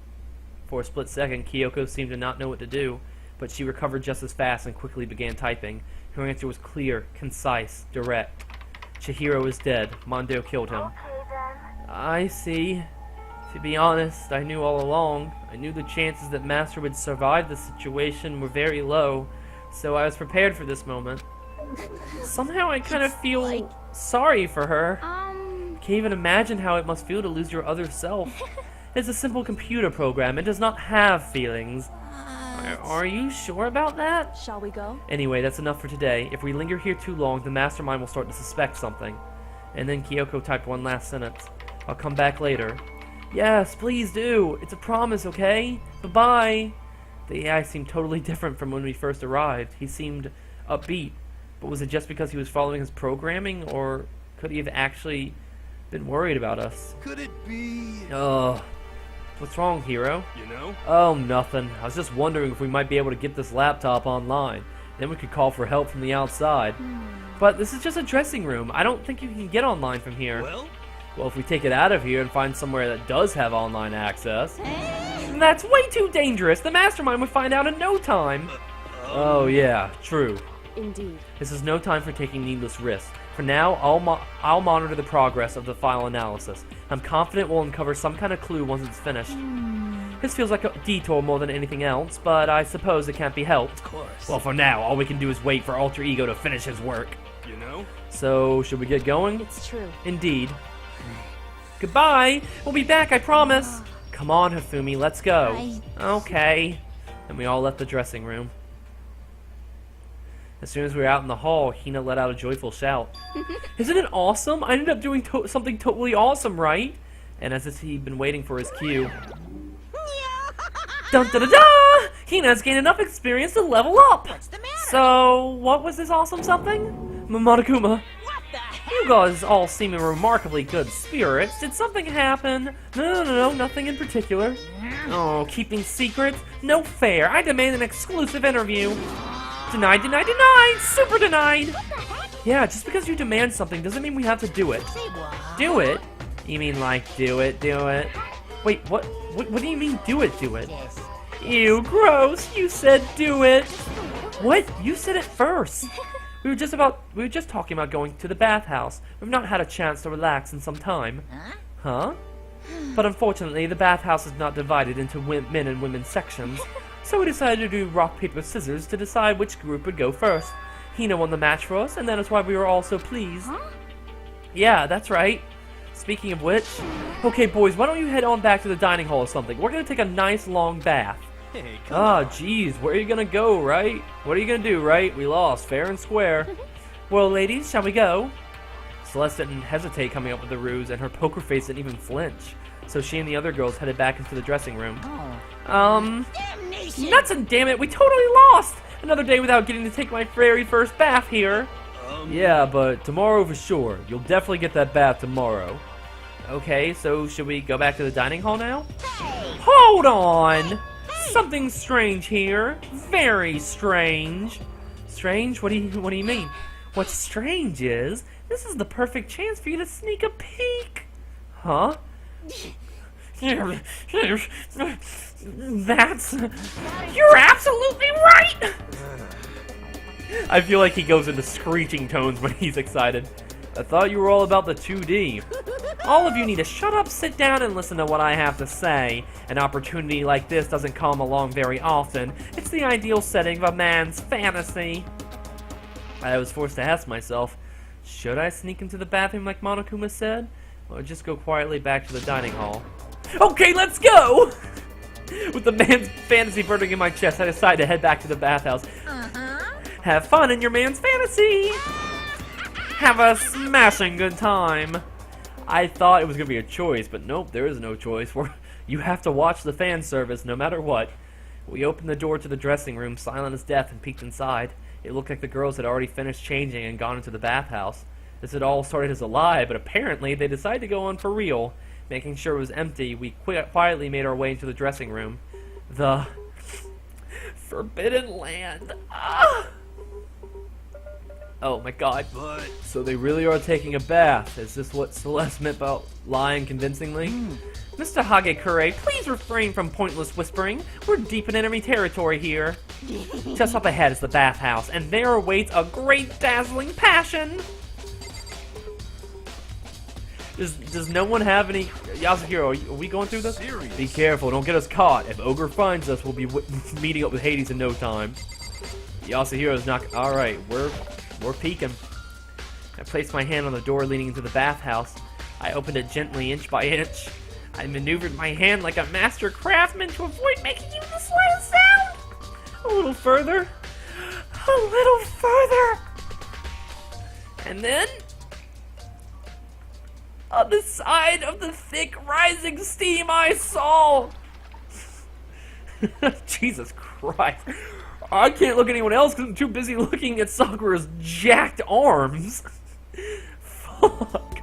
For a split second, Kyoko seemed to not know what to do, but she recovered just as fast and quickly began typing. Her answer was clear, concise, direct. Chihiro is dead. Mondo killed him. okay then. I see. To be honest, I knew all along. I knew the chances that Master would survive the situation were very low, so I was prepared for this moment. Somehow I kind of feel sorry for her. Can't even imagine how it must feel to lose your other self. It's a simple computer program. It does not have feelings. Are you sure about that? Shall we go? Anyway, that's enough for today. If we linger here too long, the mastermind will start to suspect something. And then Kyoko typed one last sentence. I'll come back later. Yes, please do. It's a promise, okay? Bye-bye. The AI seemed totally different from when we first arrived. He seemed upbeat. But was it just because he was following his programming, or could he have actually been worried about us? Could it be... Ugh. What's wrong, Hero? You know? Oh, nothing. I was just wondering if we might be able to get this laptop online. Then we could call for help from the outside. But this is just a dressing room. I don't think you can get online from here. Well, if we take it out of here and find somewhere that does have online access... That's way too dangerous! The mastermind would find out in no time! Oh yeah, true. Indeed. This is no time for taking needless risks. For now, I'll monitor the progress of the file analysis. I'm confident we'll uncover some kind of clue once it's finished. This feels like a detour more than anything else, but I suppose it can't be helped. Of course. Well, for now, all we can do is wait for Alter Ego to finish his work. You know? So, should we get going? It's true. Indeed. Goodbye! We'll be back, I promise! Come on, Hifumi, let's go. Okay. And we all left the dressing room. As soon as we were out in the hall, Hina let out a joyful shout. Isn't it awesome? I ended up doing something totally awesome, right? And as if he'd been waiting for his cue. Dun da da da! Hina's gained enough experience to level up! What's the matter? So, what was this awesome something? Monokuma, What the heck? you guys all seem in remarkably good spirits. Did something happen? No, nothing in particular. Oh, keeping secrets? No fair. I demand an exclusive interview. Denied, denied, denied! Super denied! Yeah, just because you demand something doesn't mean we have to do it. Say what? Do it? You mean like do it, do it? Wait, what do you mean do it, do it? Yes. Ew, gross! You said do it! What? You said it first! We were just talking about going to the bathhouse. We've not had a chance to relax in some time. Huh? Huh? But unfortunately, the bathhouse is not divided into men and women sections. So we decided to do rock, paper, scissors to decide which group would go first. Hina won the match for us, and that is why we were all so pleased. Huh? Yeah, that's right. Speaking of which, okay boys, why don't you head on back to the dining hall or something? We're gonna take a nice long bath. Hey, come on. Ah, jeez, where are you gonna go, right? What are you gonna do, right? We lost, fair and square. Well, ladies, shall we go? Celeste didn't hesitate coming up with the ruse, and her poker face didn't even flinch. So she and the other girls headed back into the dressing room. Damnation! Nuts and damn it, we totally lost! Another day without getting to take my very first bath here. Yeah, but tomorrow for sure. You'll definitely get that bath tomorrow. Okay, so should we go back to the dining hall now? Hold on! Something strange here. Very strange. Strange? What do you mean? What's strange is, this is the perfect chance for you to sneak a peek. Huh? That's... You're absolutely right! I feel like he goes into screeching tones when he's excited. I thought you were all about the 2D. All of you need to shut up, sit down, and listen to what I have to say. An opportunity like this doesn't come along very often. It's the ideal setting of a man's fantasy. I was forced to ask myself, should I sneak into the bathroom like Monokuma said? Or just go quietly back to the dining hall? Okay, let's go! With the man's fantasy burning in my chest, I decide to head back to the bathhouse. Have fun in your man's fantasy! Have a smashing good time! I thought it was going to be a choice, but nope, there is no choice. You have to watch the fan service no matter what. We opened the door to the dressing room, silent as death, and peeked inside. It looked like the girls had already finished changing and gone into the bathhouse. This had all started as a lie, but apparently they decided to go on for real. Making sure it was empty, we quietly made our way into the dressing room. The Forbidden Land. Ah! Oh my god. But So they really are taking a bath. Is this what Celeste meant about lying convincingly? Mr. Hagekure, please refrain from pointless whispering. We're deep in enemy territory here. Just up ahead is the bathhouse, and there awaits a great dazzling passion. Does no one have any... Yasuhiro, are we going through this? Serious. Be careful, don't get us caught. If Ogre finds us, we'll be meeting up with Hades in no time. Yasuhiro's not... Alright, we're peeking. I placed my hand on the door leading into the bathhouse. I opened it gently, inch by inch. I maneuvered my hand like a master craftsman to avoid making even the slightest sound. A little further. A little further. And then... on the side of the thick rising steam I saw... Jesus Christ. I can't look at anyone else because I'm too busy looking at Sakura's jacked arms. Fuck.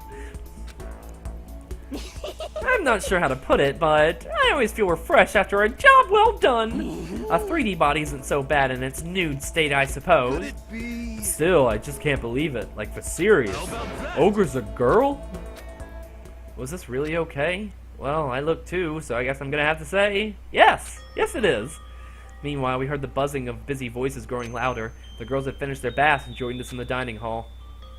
I'm not sure how to put it, but I always feel refreshed after a job well done. A 3D body isn't so bad in its nude state, I could suppose. it be? Still, I just can't believe it. Like, for serious. How about that? Ogre's a girl? Was this really okay? Well, I look too, so I guess I'm gonna have to say, yes! Yes it is! Meanwhile, we heard the buzzing of busy voices growing louder. The girls had finished their baths and joined us in the dining hall.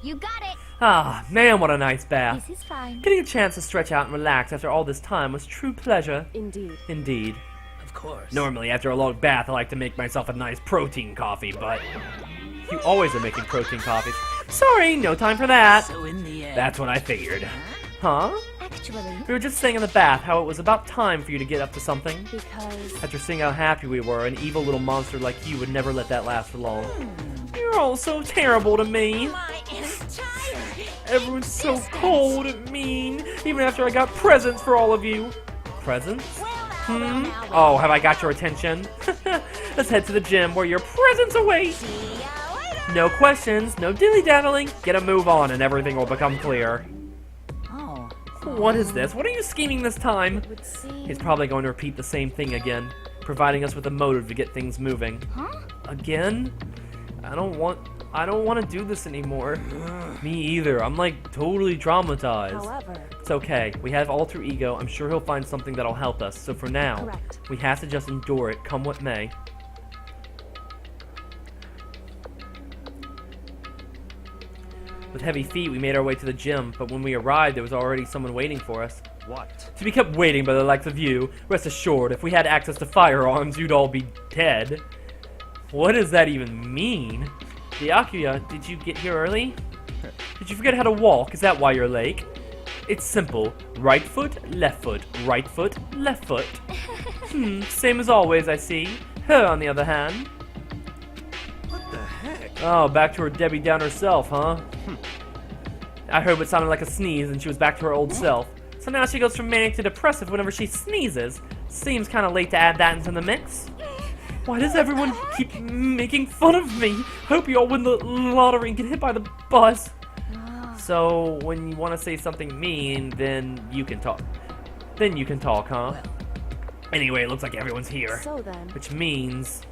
You got it. Ah, man, what a nice bath. This is fine. Getting a chance to stretch out and relax after all this time was true pleasure. Indeed. Indeed. Of course. Normally, after a long bath, I like to make myself a nice protein coffee, but... you always are making protein coffees. Sorry, no time for that. So in the end... That's what I figured. Huh? Actually, We were just saying in the bath how it was about time for you to get up to something. because After seeing how happy we were, an evil little monster like you would never let that last for long. You're all so terrible to me. My entire... Everyone's so cold and mean, even after I got presents for all of you. Presents? Oh, have I got your attention? Let's head to the gym where your presents await. See ya later. No questions, no dilly-daddling. Get a move on and everything will become clear. Oh. What is this? What are you scheming this time? would seem. He's probably going to repeat the same thing again, providing us with a motive to get things moving. Huh? Again? I don't want to do this anymore. Me either. I'm like totally traumatized. However, It's okay. We have alter ego. I'm sure he'll find something that'll help us. So for now, Correct. we have to just endure it, come what may. With heavy feet, we made our way to the gym, but when we arrived, there was already someone waiting for us. What? To be kept waiting by the likes of you, rest assured, if we had access to firearms, you'd all be dead. What does that even mean? Byakuya, did you get here early? Did you forget how to walk? Is that why you're late? It's simple. Right foot, left foot, right foot, left foot. Same as always, I see. Her, on the other hand. What the heck? Oh, back to her Debbie Downer self, huh? I heard what sounded like a sneeze, and she was back to her old self. So now she goes from manic to depressive whenever she sneezes. Seems kind of late to add that into the mix. Why does everyone keep making fun of me? Hope you all win the lottery and get hit by the bus. So, when you want to say something mean, then you can talk. Then you can talk, huh? Anyway, it looks like everyone's here. so then, Which means...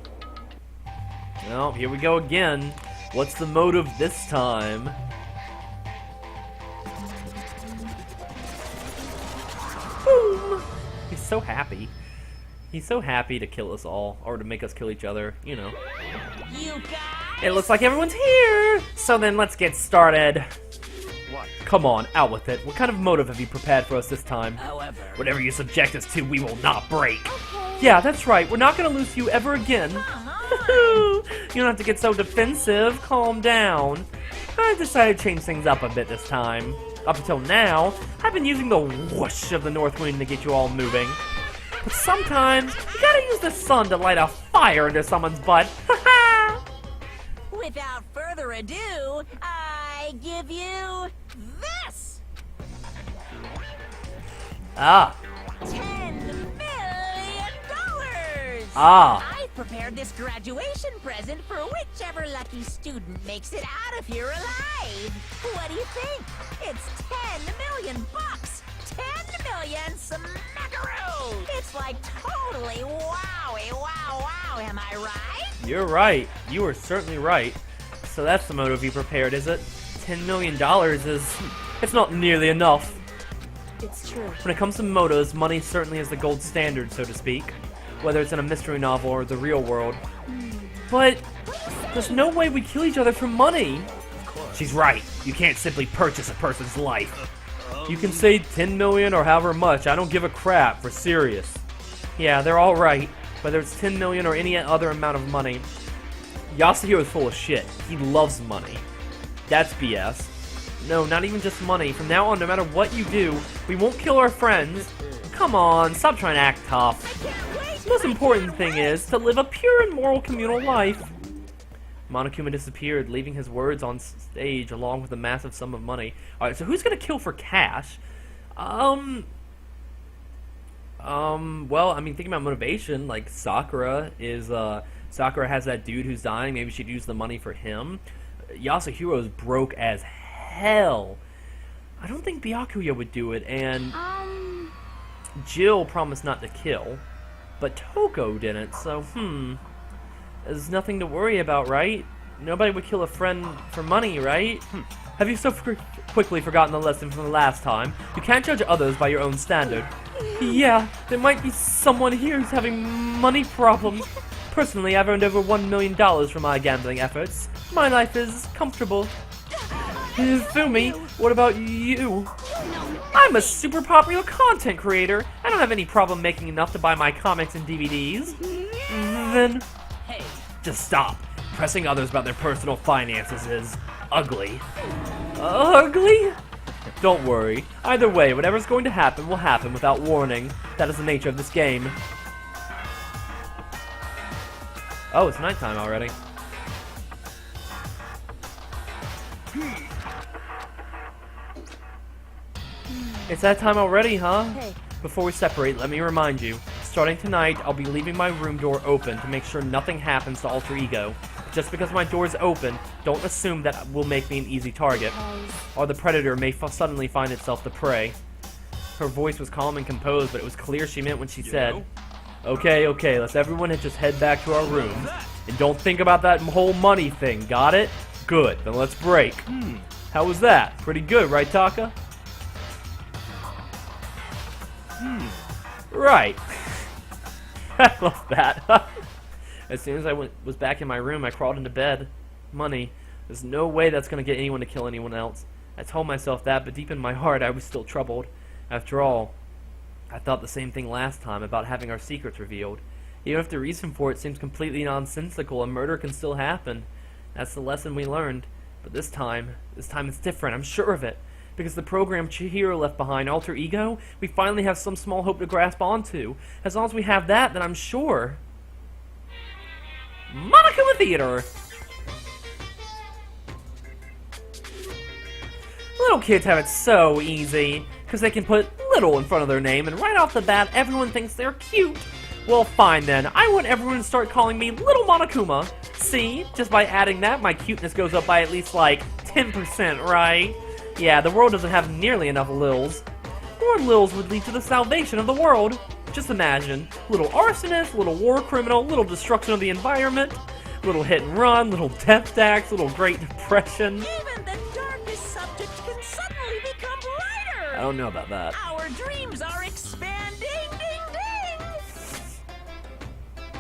well, here we go again. What's the motive this time? Boom! He's so happy. He's so happy to kill us all, or to make us kill each other, you know. You guys... It looks like everyone's here! So then let's get started. What? Come on, out with it. What kind of motive have you prepared for us this time? However... Whatever you subject us to, we will not break. Yeah, that's right. We're not gonna lose to you ever again. You don't have to get so defensive. Calm down. I decided to change things up a bit this time. Up until now, I've been using the whoosh of the north wind to get you all moving. But sometimes, you gotta use the sun to light a fire into someone's butt. Without further ado, I give you this! Ah. $10 million! Ah. I prepared this graduation present for whichever lucky student makes it out of here alive. What do you think? It's 10 million bucks. 10 million smackaroos! It's like totally wowie, wow, am I right? You're right. You are certainly right. So that's the motive you prepared, is it? $10 million is... it's not nearly enough. It's true. When it comes to motives, money certainly is the gold standard, so to speak. Whether it's in a mystery novel or the real world. But there's no way we kill each other for money. She's right. You can't simply purchase a person's life. You can say 10 million or however much. I don't give a crap. For serious. Yeah, they're all right. Whether it's 10 million or any other amount of money. Yasuhiro is full of shit. He loves money. That's BS. No, not even just money. From now on, no matter what you do, we won't kill our friends. Come on, stop trying to act tough. The most important thing is to live a pure and moral communal life. Monokuma disappeared, leaving his words on stage along with a massive sum of money. Alright, so who's gonna kill for cash? Well, I mean, thinking about motivation, like Sakura is, Sakura has that dude who's dying, maybe she'd use the money for him. Yasuhiro's broke as hell. I don't think Byakuya would do it, and Jill promised not to kill, but Toko didn't, so, there's nothing to worry about, right? Nobody would kill a friend for money, right? Have you so quickly forgotten the lesson from the last time? You can't judge others by your own standard. Yeah, there might be someone here who's having money problems. Personally, I've earned over $1 million from my gambling efforts. My life is comfortable. Fumi, what about you? I'm a super popular content creator. I don't have any problem making enough to buy my comics and DVDs. Then... Hey, just stop. Pressing others about their personal finances is ugly. Ugly? Don't worry. Either way, whatever's going to happen will happen without warning. That is the nature of this game. Oh, it's nighttime already. It's that time already, huh? Hey. Before we separate, let me remind you. Starting tonight, I'll be leaving my room door open to make sure nothing happens to Alter Ego. Just because my door is open, don't assume that will make me an easy target. Or the predator may suddenly find itself the prey. Her voice was calm and composed, but it was clear she meant when she said, Okay, let's everyone just head back to our rooms. And don't think about that whole money thing, got it? Good, then let's break. How was that? Pretty good, right, Taka? Right. I love that. As soon as I was back in my room, I crawled into bed. Money. There's no way that's going to get anyone to kill anyone else. I told myself that, but deep in my heart, I was still troubled. After all, I thought the same thing last time about having our secrets revealed. Even if the reason for it seems completely nonsensical, a murder can still happen. That's the lesson we learned. But this time it's different, I'm sure of it. Because the program Chihiro left behind, Alter Ego, we finally have some small hope to grasp onto. As long as we have that, then I'm sure. Monokuma Theater! Little kids have it so easy, because they can put little in front of their name, and right off the bat, everyone thinks they're cute. Well, fine then. I want everyone to start calling me Little Monokuma. See? Just by adding that, my cuteness goes up by at least, like, 10%, right? Yeah, the world doesn't have nearly enough Lils. More Lils would lead to the salvation of the world. Just imagine. Little arsonist, little war criminal, little destruction of the environment, little hit and run, little death stacks, little Great Depression. Even the darkest subject can suddenly become brighter! I don't know about that. Our dreams are expanding, ding ding!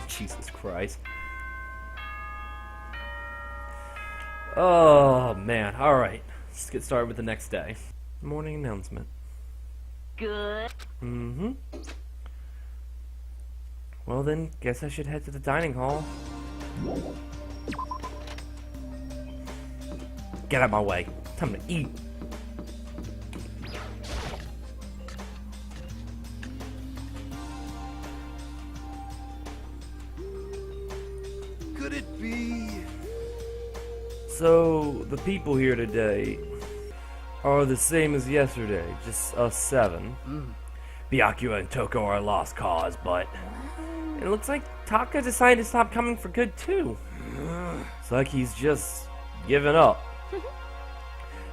Jesus Christ. Oh, man. Alright. Let's get started with the next day. Morning announcement. Good. Well then, guess I should head to the dining hall. Get out of my way. Time to eat. could it be? So, the people here today are the same as yesterday, just us 7. Byakuya and Toko are a lost cause, but it looks like Taka decided to stop coming for good too. It's like he's just given up.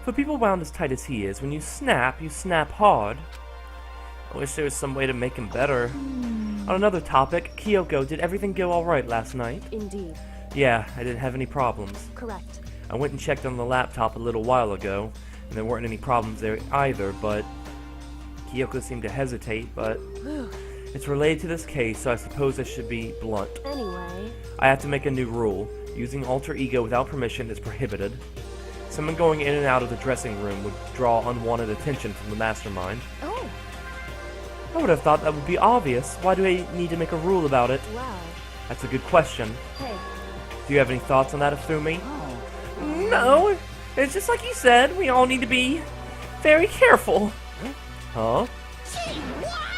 For people wound as tight as he is, when you snap hard. I wish there was some way to make him better. On another topic, Kyoko, did everything go alright last night? Indeed. Yeah, I didn't have any problems. Correct. I went and checked on the laptop a little while ago, and there weren't any problems there either, but Kyoko seemed to hesitate, but it's related to this case, so I suppose I should be blunt. Anyway, I have to make a new rule. Using alter ego without permission is prohibited. Someone going in and out of the dressing room would draw unwanted attention from the mastermind. oh, I would have thought that would be obvious. Why do I need to make a rule about it? wow. That's a good question. Hey, Do you have any thoughts on that, Afumi? oh. No, it's just like you said, we all need to be very careful. Huh?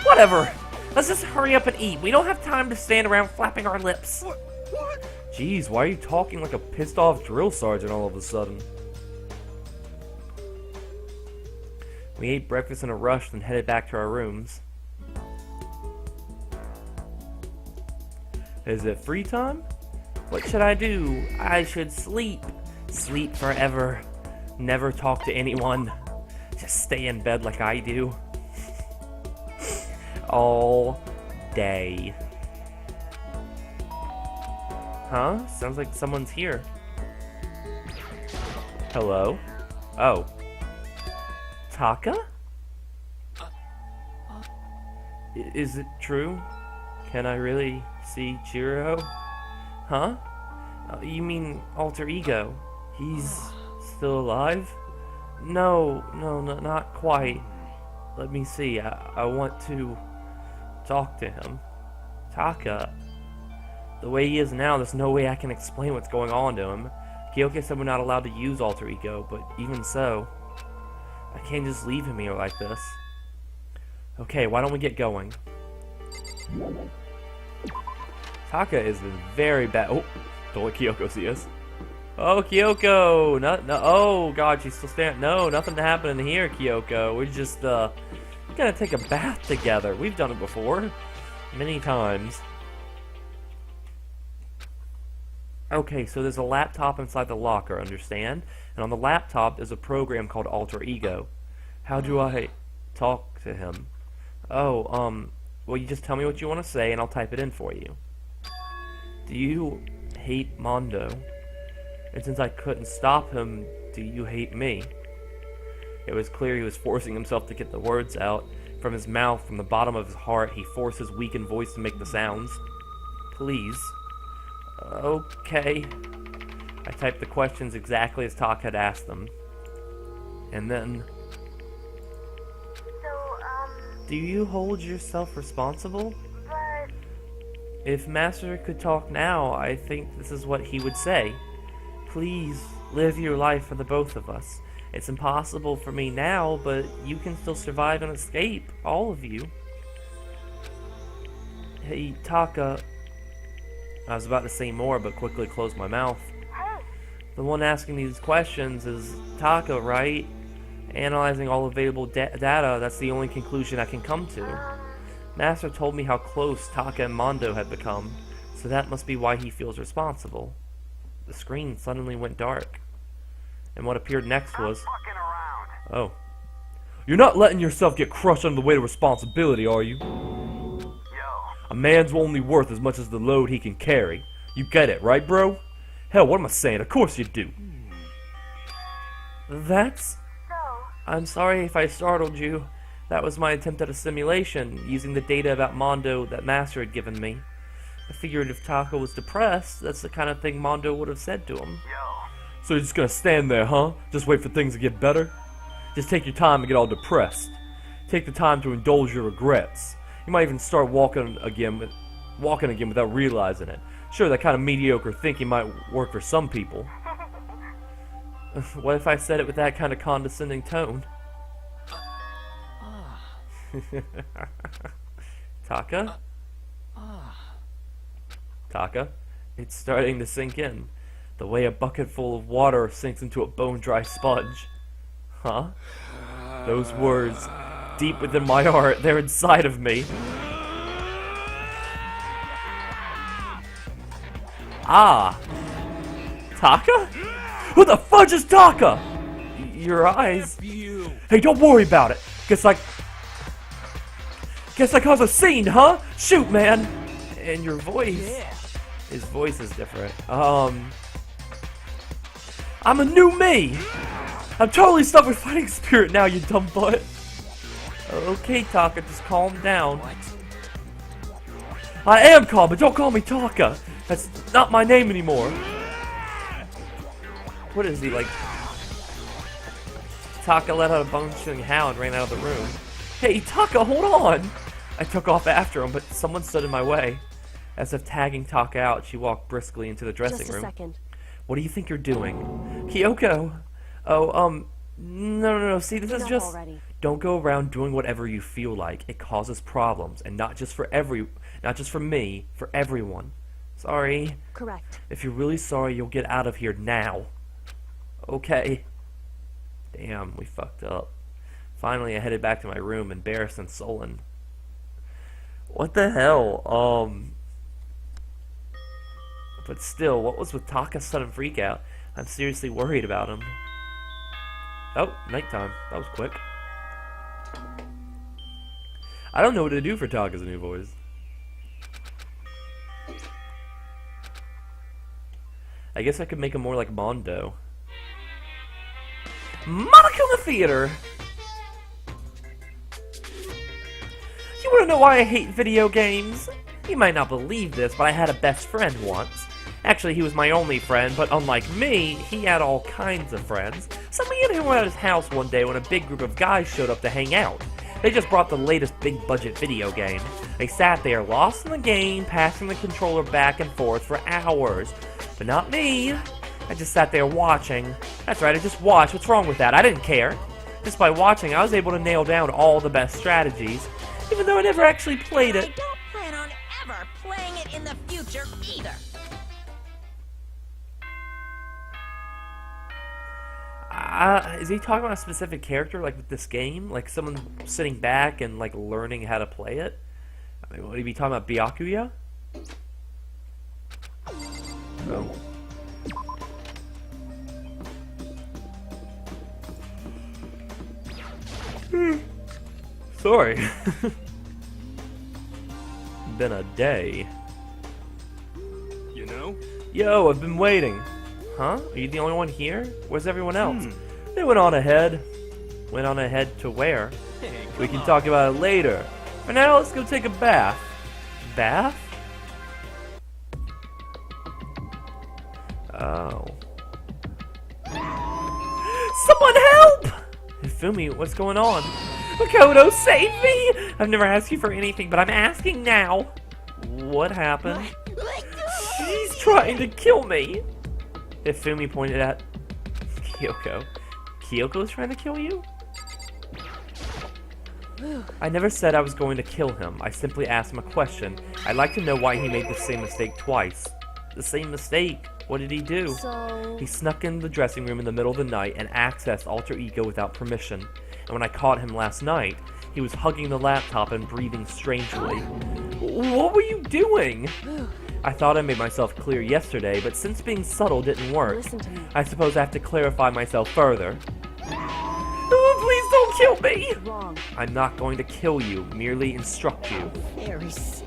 Whatever. Let's just hurry up and eat. We don't have time to stand around flapping our lips. What? Jeez, why are you talking like a pissed off drill sergeant all of a sudden? We ate breakfast in a rush, then headed back to our rooms. Is it free time? What should I do? I should sleep. Sleep forever. Never talk to anyone. Just stay in bed like I do. All day. Huh? Sounds like someone's here. Hello? Oh. Taka? Is it true? Can I really see Chiro? Huh? You mean alter ego? He's still alive? No, not quite. Let me see. I want to talk to him. Taka. The way he is now, there's no way I can explain what's going on to him. Kyoke said we're not allowed to use alter ego, but even so, I can't just leave him here like this. Okay, why don't we get going? Taka is in very bad. Oh, don't let Kyoko see us. Oh, Kyoko! No, oh god, she's still standing. No, nothing happening here, Kyoko. We're just gonna take a bath together. We've done it before, many times. Okay, so there's a laptop inside the locker, understand? And on the laptop there's a program called Alter Ego. How do I talk to him? Oh, well, you just tell me what you want to say and I'll type it in for you. Do you hate Mondo? And since I couldn't stop him, do you hate me? It was clear he was forcing himself to get the words out. From his mouth, from the bottom of his heart, he forced his weakened voice to make the sounds. Please. Okay. I typed the questions exactly as Taka had asked them. And then... So, Do you hold yourself responsible? but If Master could talk now, I think this is what he would say. Please, live your life for the both of us. It's impossible for me now, but you can still survive and escape, all of you. Hey, Taka... I was about to say more, but quickly closed my mouth. hey, The one asking these questions is Taka, right? Analyzing all available data, that's the only conclusion I can come to. Master told me how close Taka and Mondo had become, so that must be why he feels responsible. The screen suddenly went dark, and what appeared next was... Fucking around. Oh. You're not letting yourself get crushed under the weight of responsibility, are you? Yo. A man's only worth as much as the load he can carry. You get it, right, bro? Hell, what am I saying? Of course you do. That's... so, I'm sorry if I startled you. That was my attempt at a simulation, using the data about Mondo that Master had given me. I figured if Taka was depressed, that's the kind of thing Mondo would have said to him. Yo. So you're just gonna stand there, huh? Just wait for things to get better? Just take your time and get all depressed. Take the time to indulge your regrets. You might even start walking again without realizing it. Sure, that kind of mediocre thinking might work for some people. What if I said it with that kind of condescending tone? Taka? Taka? It's starting to sink in. The way a bucket full of water sinks into a bone-dry sponge. Huh? Those words, deep within my heart. They're inside of me. Ah. Taka? Who the fudge is Taka? Your eyes. Hey, don't worry about it. Guess I caused a scene, huh? Shoot, man. And your voice. His voice is different. I'm a new me. I'm totally stuck with fighting spirit now, you dumb butt. Okay, Taka, just calm down. I am calm, but don't call me Taka. That's not my name anymore. What is he, like? Taka let out a bone-chilling howl and ran out of the room. Hey, Taka, hold on! I took off after him, but someone stood in my way. As if tagging Taka out, she walked briskly into the dressing room. Just a second. What do you think you're doing? Kyoko! Oh, no, see, this is Enough just... already. Don't go around doing whatever you feel like. It causes problems, and not just for me, for everyone. Sorry. Correct. If you're really sorry, you'll get out of here now. Okay. Damn, we fucked up. Finally, I headed back to my room, embarrassed and sullen. What the hell? But still, what was with Taka's sudden freak out? I'm seriously worried about him. Oh, nighttime. That was quick. I don't know what to do for Taka's new voice. I guess I could make him more like Mondo. Monica in the theater! You wanna know why I hate video games? You might not believe this, but I had a best friend once. Actually, he was my only friend, but unlike me, he had all kinds of friends. So me and him were at his house one day when a big group of guys showed up to hang out. They just brought the latest big-budget video game. They sat there, lost in the game, passing the controller back and forth for hours. But not me. I just sat there watching. That's right, I just watched. What's wrong with that? I didn't care. Just by watching, I was able to nail down all the best strategies, even though I never actually played it. I don't plan on ever playing it in the future either. Is he talking about a specific character, like with this game? Like someone sitting back and like learning how to play it? I mean, would he be talking about Byakuya? Oh. Sorry. Been a day. You know? Yo, I've been waiting. Huh? Are you the only one here? Where's everyone else? They went on ahead. Went on ahead to where? Hey, We can talk about it later. For now, let's go take a bath. Bath? Oh. Someone help! Hifumi, what's going on? Makoto, save me! I've never asked you for anything, but I'm asking now. What happened? She's trying to kill me. Hifumi pointed at Kyoko. Kyoko's trying to kill you? I never said I was going to kill him. I simply asked him a question. I'd like to know why he made the same mistake twice. The same mistake? What did he do? So... He snuck in the dressing room in the middle of the night and accessed Alter Ego without permission. And when I caught him last night, he was hugging the laptop and breathing strangely. What were you doing? I thought I made myself clear yesterday, but since being subtle didn't work, Listen to me. I suppose I have to clarify myself further. Oh, please don't kill me! Wrong. I'm not going to kill you, merely instruct you. Very sad.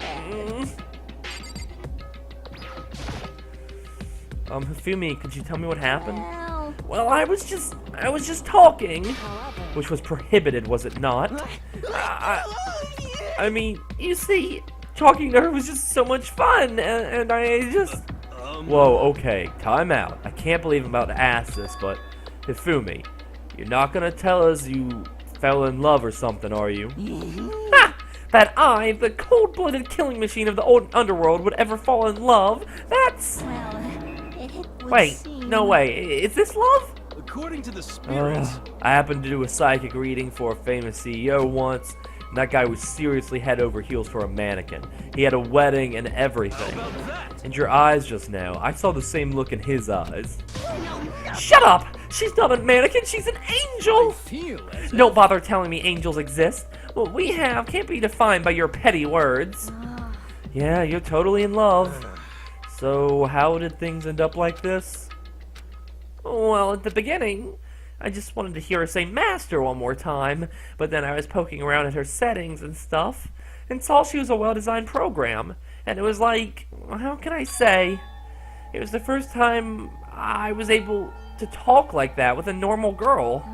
Hifumi, could you tell me what happened? Well, Well, I was just talking. however... Which was prohibited, was it not? I mean, you see, talking to her was just so much fun, and I just... Whoa, okay, time out. I can't believe I'm about to ask this, but... Hifumi, you're not gonna tell us you fell in love or something, are you? Ha! That I, the cold-blooded killing machine of the old underworld, would ever fall in love? That's... Well, it would Wait, seem... no way. Is this love? According to the spirits, I happened to do a psychic reading for a famous CEO once, and that guy was seriously head over heels for a mannequin. He had a wedding and everything. how about that? And your eyes just now, I saw the same look in his eyes. Shut up! She's not a mannequin, she's an angel! Feel as Don't bother telling me angels exist. What we have can't be defined by your petty words. Yeah, you're totally in love. So, how did things end up like this? Well, at the beginning, I just wanted to hear her say master one more time, but then I was poking around at her settings and stuff, and saw she was a well-designed program, and it was like, how can I say? It was the first time I was able to talk like that with a normal girl.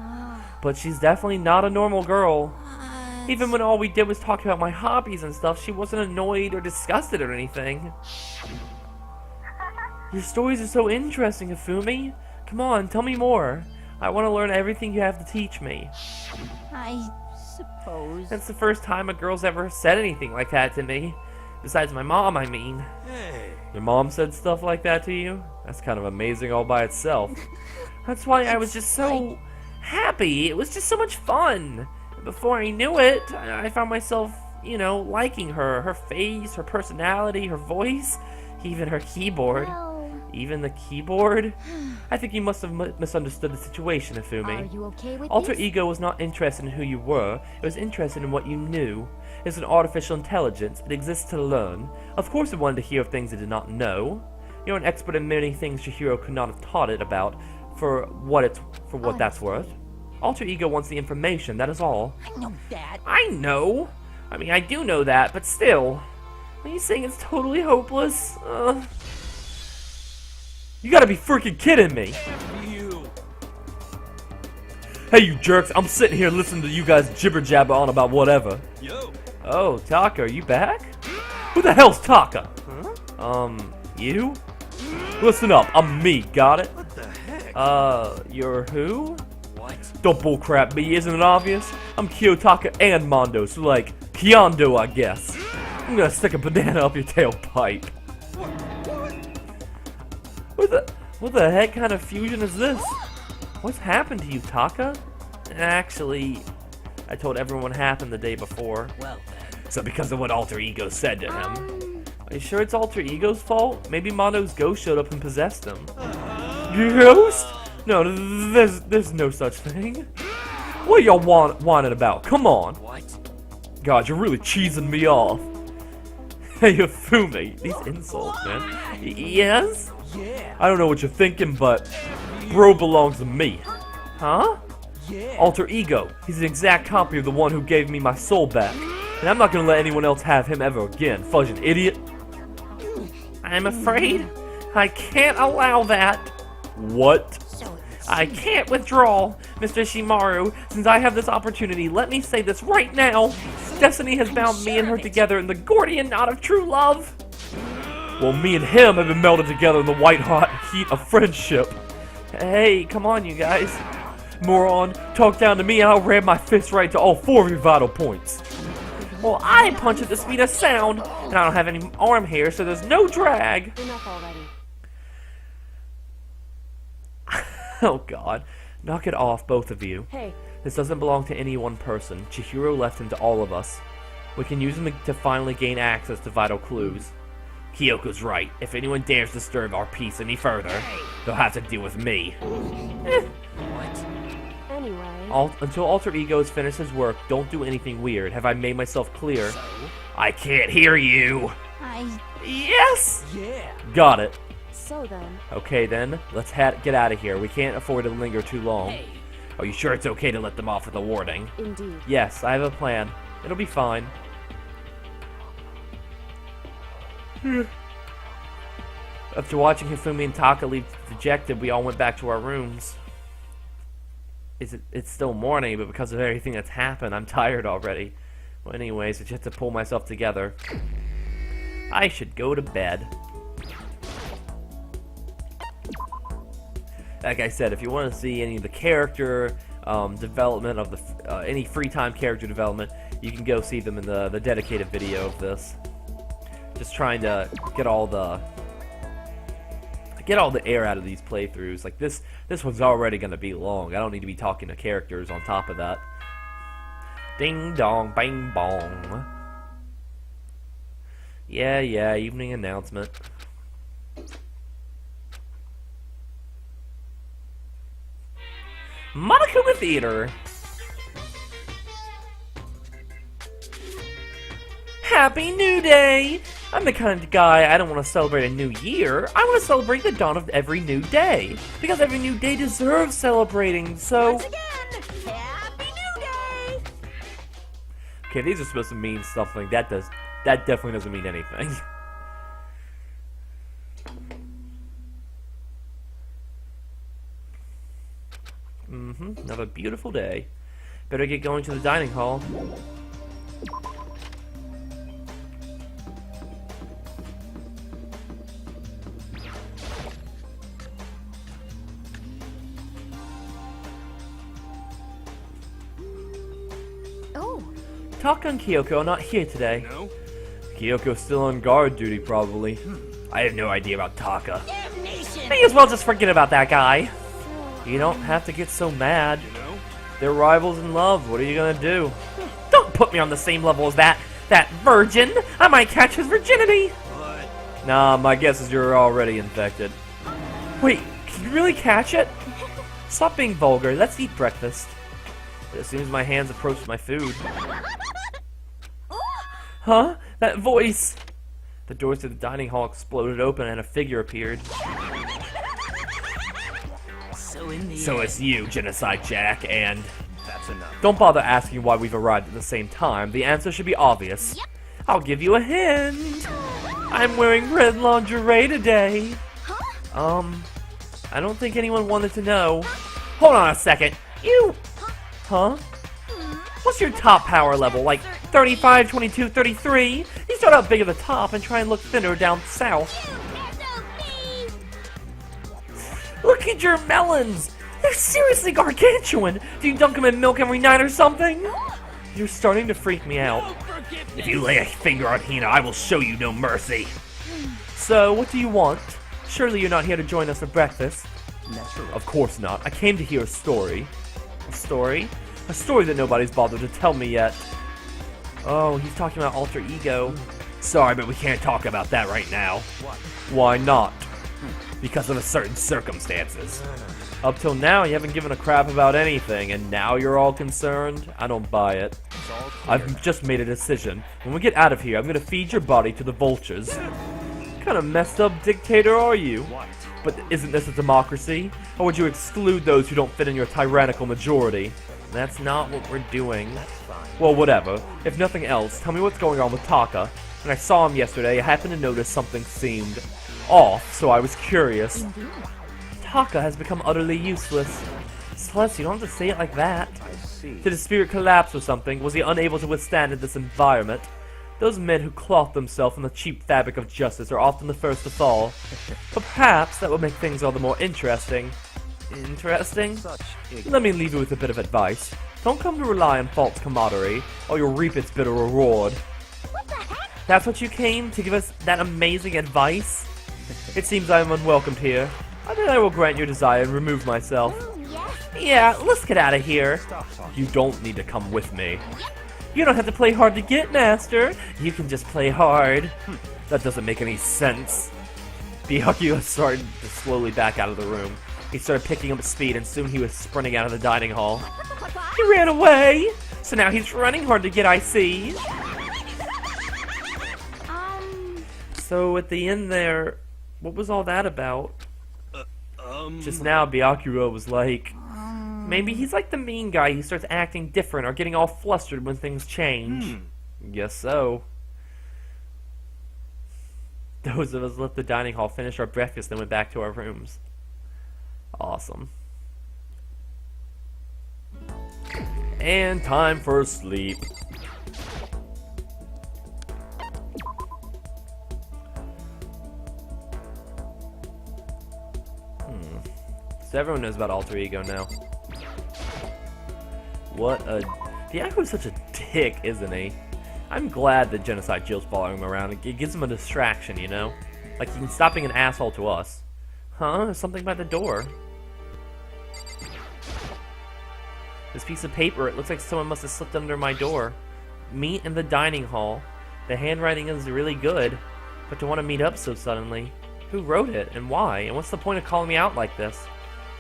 But she's definitely not a normal girl. Even when all we did was talk about my hobbies and stuff, she wasn't annoyed or disgusted or anything. Your stories are so interesting, Ifumi. Come on, tell me more. I want to learn everything you have to teach me. I suppose. That's the first time a girl's ever said anything like that to me. Besides my mom, I mean. Hey. Your mom said stuff like that to you? That's kind of amazing all by itself. That's why I was just so happy. It was just so much fun. Before I knew it, I found myself, you know, liking her. Her face, her personality, her voice, even her keyboard. Even the keyboard? I think you must have misunderstood the situation, Ifumi. Are you okay with Alter this? Ego was not interested in who you were. It was interested in what you knew. It's an artificial intelligence. It exists to learn. Of course it wanted to hear things it did not know. You're an expert in many things Chihiro could not have taught it about for what that's worth. Alter Ego wants the information, that is all. I know that. I know! I mean, I do know that, but still. Are you saying it's totally hopeless? You gotta be freaking kidding me! You. Hey, you jerks! I'm sitting here listening to you guys jibber jabber on about whatever. Yo. Oh, Taka, are you back? Who the hell's Taka? You? Listen up, I'm me, got it? What the heck? You're who? What? Don't bullcrap me, isn't it obvious? I'm Kiyotaka and Mondo, so like, Kyondo, I guess. I'm gonna stick a banana up your tailpipe. What the heck kind of fusion is this? What's happened to you, Taka? Actually, I told everyone what happened the day before. Well then. So because of what Alter Ego said to him. Are you sure it's Alter Ego's fault? Maybe Mondo's ghost showed up and possessed him. Ghost? No, there's no such thing. What are y'all whining about? Come on. What? God, you're really cheesing me off. Hey, Ifumi. These insults, man. Yes? Yeah. I don't know what you're thinking, but bro belongs to me. Huh? Yeah. Alter Ego. He's an exact copy of the one who gave me my soul back. And I'm not gonna let anyone else have him ever again. Fudging idiot. I'm afraid I can't allow that. What? I can't withdraw, Mr. Shimaru. Since I have this opportunity, let me say this right now. Destiny has bound me and her together in the Gordian knot of true love. Well, me and him have been melded together in the white-hot heat of friendship. Hey, come on, you guys. Moron, talk down to me and I'll ram my fist right to all 4 of your vital points. Well, I punch at the speed of sound, and I don't have any arm hair, so there's no drag. Enough already. Oh god. Knock it off, both of you. Hey, This doesn't belong to any one person. Chihiro left him to all of us. We can use him to finally gain access to vital clues. Kyoko's right. If anyone dares disturb our peace any further, they'll have to deal with me. What? anyway. Until Alter Ego has finished his work, don't do anything weird. Have I made myself clear? I can't hear you. Yes! Yeah. Got it. So then, Okay then, let's get out of here. We can't afford to linger too long. Are you sure it's okay to let them off with a warning? indeed. Yes, I have a plan. It'll be fine. After watching Hifumi and Taka leave dejected, we all went back to our rooms. It's still morning, but because of everything that's happened, I'm tired already. Well, anyways, I just have to pull myself together. I should go to bed. Like I said, if you want to see any of the character development of the any free time character development, you can go see them in the dedicated video of this. Just trying to get all the air out of these playthroughs. Like this one's already gonna be long. I don't need to be talking to characters on top of that. Ding dong, bang bong. Yeah, evening announcement. Monokuma Theater. Happy New Day! I'm the kind of guy I don't want to celebrate a new year. I want to celebrate the dawn of every new day. Because every new day deserves celebrating, so... Once again, Happy New Day! Okay, these are supposed to mean something. That definitely doesn't mean anything. Another beautiful day. Better get going to the dining hall. Oh, Taka and Kyoko are not here today. No? Kyoko's still on guard duty, probably. I have no idea about Taka. Damnation! May as well just forget about that guy. You don't have to get so mad. You know? They're rivals in love. What are you gonna do? Don't put me on the same level as that virgin. I might catch his virginity. But... Nah, my guess is you're already infected. Wait, can you really catch it? Stop being vulgar. Let's eat breakfast. But as soon as my hands approach my food... Huh? That voice! The doors to the dining hall exploded open and a figure appeared. So in the So it's you, Genocide Jack, and... That's enough. Don't bother asking why we've arrived at the same time. The answer should be obvious. Yep. I'll give you a hint. I'm wearing red lingerie today. I don't think anyone wanted to know. Hold on a second. You... Huh? What's your top power level? Like 35, 22, 33? You start out big at the top and try and look thinner down south. Look at your melons! They're seriously gargantuan! Do you dunk them in milk every night or something? You're starting to freak me out. If you lay a finger on Hina, I will show you no mercy. So, what do you want? Surely you're not here to join us for breakfast. Naturally. Of course not. I came to hear a story. A story? A story that nobody's bothered to tell me yet. Oh, he's talking about alter ego. Sorry, but we can't talk about that right now. What? Why not? Because of certain circumstances. Up till now, you haven't given a crap about anything, and now you're all concerned? I don't buy it. It's all clear. I've just made a decision. When we get out of here, I'm gonna feed your body to the vultures. What kind of messed up dictator are you? What? But isn't this a democracy? Or would you exclude those who don't fit in your tyrannical majority? That's not what we're doing. That's fine. Well, whatever. If nothing else, tell me what's going on with Taka. When I saw him yesterday, I happened to notice something seemed off, so I was curious. Taka has become utterly useless. Celeste, you don't have to say it like that. I see. Did his spirit collapse or something? Was he unable to withstand in this environment? Those men who cloth themselves in the cheap fabric of justice are often the first to fall. But perhaps that would make things all the more interesting. Interesting? Such ignorance. Let me leave you with a bit of advice. Don't come to rely on false camaraderie, or you'll reap its bitter reward. What the heck? That's what you came to give us that amazing advice? It seems I am unwelcomed here. I think I will grant your desire and remove myself. Yes. Yeah, let's get out of here. Stop talking. You don't need to come with me. You don't have to play hard to get, Master. You can just play hard. That doesn't make any sense. Byakuya started to slowly back out of the room. He started picking up speed, and soon he was sprinting out of the dining hall. He ran away! So now he's running hard to get, I see. So at the end there, what was all that about? Just now, Byakuya was like, maybe he's like the mean guy who starts acting different or getting all flustered when things change. Guess so. Those of us left the dining hall, finished our breakfast, and went back to our rooms. Awesome. And time for sleep. So everyone knows about alter ego now. What a... Byakuya's such a dick, isn't he? I'm glad that Genocide Jill's following him around. It gives him a distraction, you know? Like, he can stop being an asshole to us. Huh? There's something by the door. This piece of paper, it looks like someone must have slipped under my door. Meet in the dining hall. The handwriting is really good. But to want to meet up so suddenly. Who wrote it, and why? And what's the point of calling me out like this?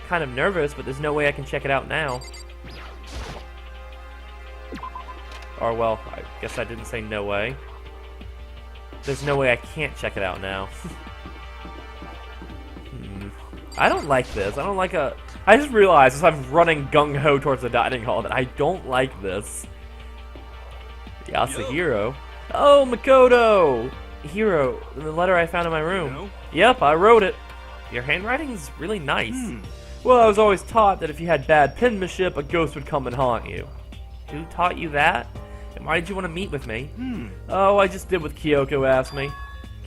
kind of nervous, but there's no way I can check it out now. Or, well, I guess I didn't say no way. There's no way I can't check it out now. I don't like this. I don't like a... I just realized as I'm running gung-ho towards the dining hall that I don't like this. Yasuhiro. Oh, Makoto! Hiro, the letter I found in my room. You know? Yep, I wrote it. Your handwriting's really nice. Well, I was always taught that if you had bad penmanship, a ghost would come and haunt you. Who taught you that? And why did you want to meet with me? Oh, I just did what Kyoko asked me.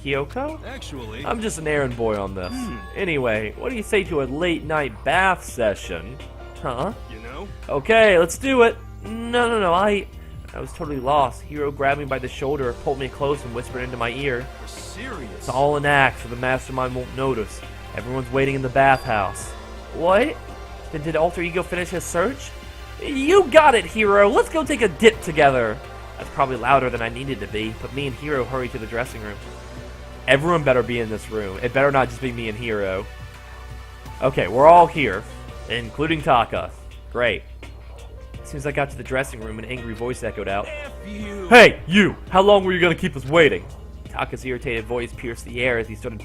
Kyoko? Actually, I'm just an errand boy on this. Anyway, what do you say to a late-night bath session? Huh? you know? Okay, let's do it. No, I was totally lost. Hiro grabbed me by the shoulder, pulled me close, and whispered into my ear. You're serious. It's all an act so the mastermind won't notice. Everyone's waiting in the bathhouse. What? Then did Alter Ego finish his search? You got it, Hiro! Let's go take a dip together! That's probably louder than I needed to be, but me and Hiro hurried to the dressing room. Everyone better be in this room. It better not just be me and Hiro. Okay, we're all here, including Taka. Great. As soon as I got to the dressing room, an angry voice echoed out. F you. Hey, you! How long were you gonna keep us waiting? Taka's irritated voice pierced the air as he stared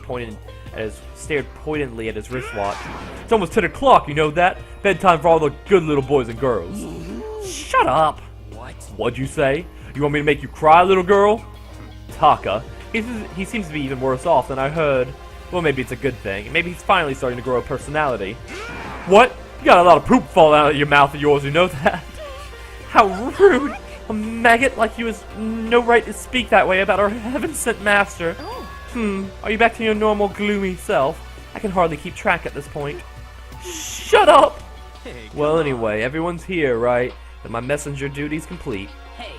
pointedly at his wristwatch. It's almost 10 o'clock, you know that? Bedtime for all the good little boys and girls. Shut up! What? What'd you say? You want me to make you cry, little girl? Taka. He seems to be even worse off than I heard. Well, maybe it's a good thing. Maybe he's finally starting to grow a personality. What? You got a lot of poop falling out of your mouth of yours, you know that? How rude! A maggot like you has no right to speak that way about our heaven-sent master. Are you back to your normal gloomy self? I can hardly keep track at this point. Shut up! Hey, Well, anyway, everyone's here, right? And my messenger duty's complete. Hey,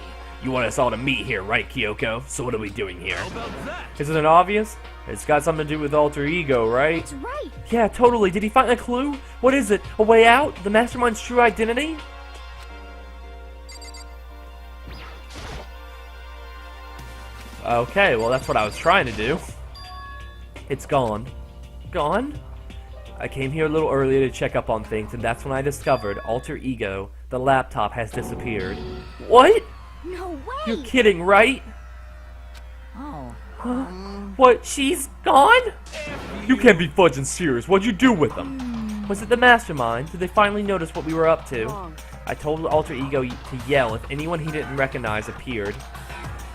You want us all to meet here, right, Kyoko? So what are we doing here? how about that? Isn't it obvious? It's got something to do with Alter Ego, right? That's right. Yeah, totally. Did he find a clue? What is it? A way out? The mastermind's true identity? Okay, well that's what I was trying to do. It's gone. Gone? I came here a little earlier to check up on things, and that's when I discovered Alter Ego, the laptop, has disappeared. What? No way. You're kidding, right? oh, What? She's gone? You can't be fudging serious. What'd you do with them? Was it the mastermind? Did they finally notice what we were up to? Wrong. I told Alter Ego to yell if anyone he didn't recognize appeared.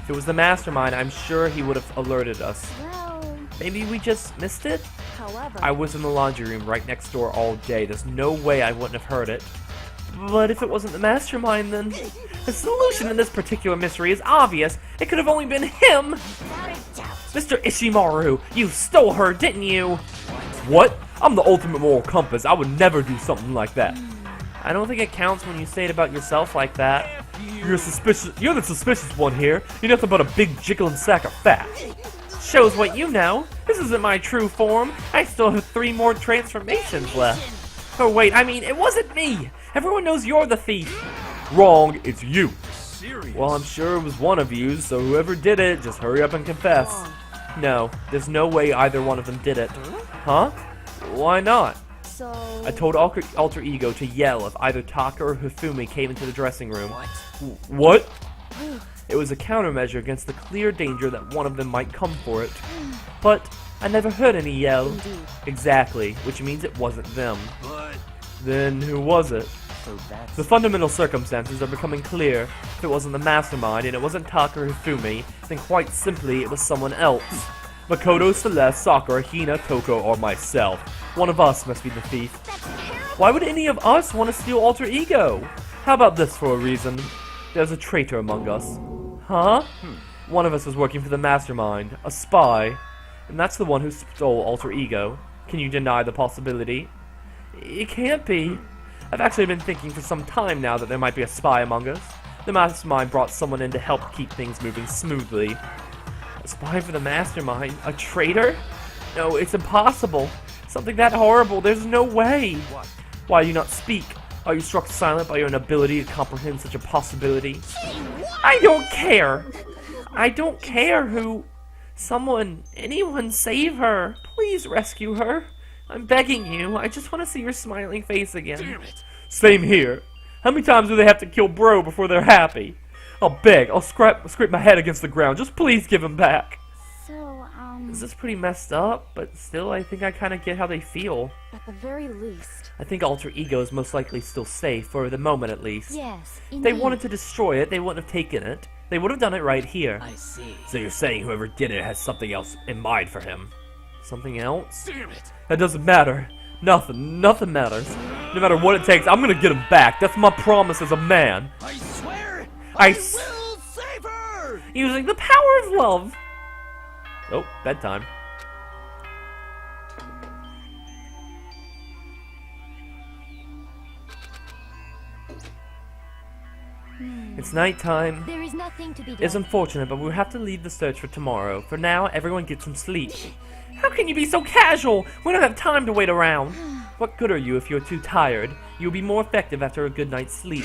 If it was the mastermind, I'm sure he would have alerted us. Well, Maybe we just missed it? However, I was in the laundry room right next door all day. There's no way I wouldn't have heard it. But if it wasn't the mastermind, then... The solution in this particular mystery is obvious. It could have only been him! Mr. Ishimaru, you stole her, didn't you? What? I'm the ultimate moral compass. I would never do something like that. I don't think it counts when you say it about yourself like that. You're suspicious. You're the suspicious one here. You're nothing but a big jiggling sack of fat. Shows what you know. This isn't my true form. I still have 3 more transformations left. Oh wait, I mean, it wasn't me. Everyone knows you're the thief. Wrong, it's you. Serious. Well, I'm sure it was one of you, so whoever did it, just hurry up and confess. No, there's no way either one of them did it. Huh? Why not? so I told Alter Ego to yell if either Taka or Hifumi came into the dressing room. What? What? It was a countermeasure against the clear danger that one of them might come for it. But I never heard any yell. Indeed. Exactly, which means it wasn't them. But Then who was it? so that's The fundamental circumstances are becoming clear. If it wasn't the mastermind and it wasn't Taka or Hifumi, then quite simply it was someone else. Makoto, Celeste, Sakura, Hina, Toko, or myself. One of us must be the thief. Why would any of us want to steal Alter Ego? How about this for a reason? There's a traitor among us. Huh? One of us was working for the mastermind, a spy, and that's the one who stole Alter Ego. Can you deny the possibility? It can't be. I've actually been thinking for some time now that there might be a spy among us. The mastermind brought someone in to help keep things moving smoothly. A spy for the mastermind? A traitor? No, it's impossible. Something that horrible. There's no way. what? Why do you not speak? Are you struck silent by your inability to comprehend such a possibility? I don't care. I don't care who. Someone, anyone save her. Please rescue her. I'm begging you. I just want to see your smiling face again. Damn it! Same here. How many times do they have to kill Bro before they're happy? I'll beg. I'll scrape my head against the ground. Just please give him back. So, This is pretty messed up, but still I think I kind of get how they feel. At the very least. I think Alter Ego is most likely still safe, for the moment at least. Yes, If they indeed. wanted to destroy it, they wouldn't have taken it. They would have done it right here. I see. So you're saying whoever did it has something else in mind for him? Something else? Damn it! That doesn't matter. Nothing matters. No matter what it takes, I'm gonna get him back. That's my promise as a man. I swear! I will save her! Using the power of love. Oh, bedtime. It's nighttime. there is nothing to be done. It's unfortunate, but we'll have to leave the search for tomorrow. For now, everyone get some sleep. How can you be so casual? We don't have time to wait around. What good are you if you're too tired? You'll be more effective after a good night's sleep.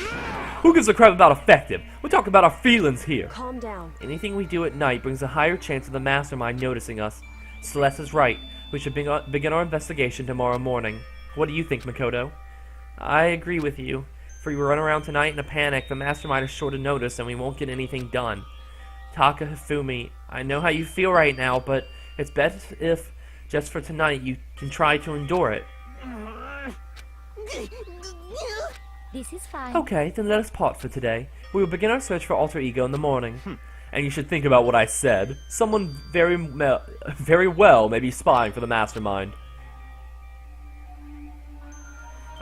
Who gives a crap about effective? We're talking about our feelings here. Calm down. Anything we do at night brings a higher chance of the mastermind noticing us. Celeste is right. We should begin our investigation tomorrow morning. What do you think, Makoto? I agree with you. If we run around tonight in a panic, the mastermind is sure to notice and we won't get anything done. Taka Hifumi, I know how you feel right now, but it's best if, just for tonight, you can try to endure it. This is fine. Okay, then let us part for today. We will begin our search for Alter Ego in the morning. And you should think about what I said. Someone very well may be spying for the mastermind.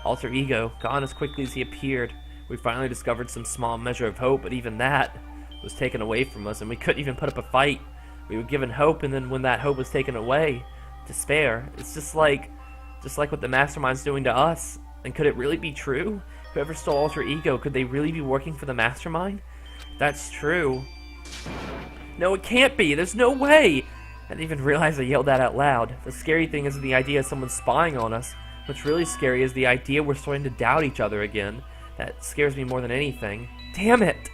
Alter Ego, gone as quickly as he appeared. We finally discovered some small measure of hope, but even that was taken away from us, and we couldn't even put up a fight. We were given hope, and then when that hope was taken away, despair. It's just like what the mastermind's doing to us. And could it really be true? Whoever stole Alter Ego, could they really be working for the mastermind? That's true. No, it can't be. There's no way. I didn't even realize I yelled that out loud. The scary thing isn't the idea of someone spying on us. What's really scary is the idea we're starting to doubt each other again. That scares me more than anything. Damn it!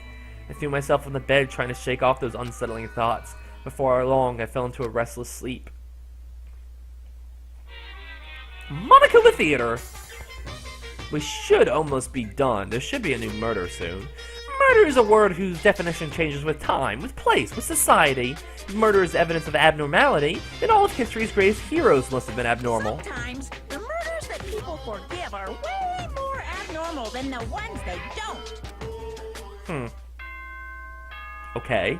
I threw myself on the bed trying to shake off those unsettling thoughts. Before long, I fell into a restless sleep. Monaco Theater! We should almost be done. There should be a new murder soon. Murder is a word whose definition changes with time, with place, with society. If murder is evidence of abnormality, then all of history's greatest heroes must have been abnormal. Sometimes the murders that people forgive are way more abnormal than the ones they don't. Okay.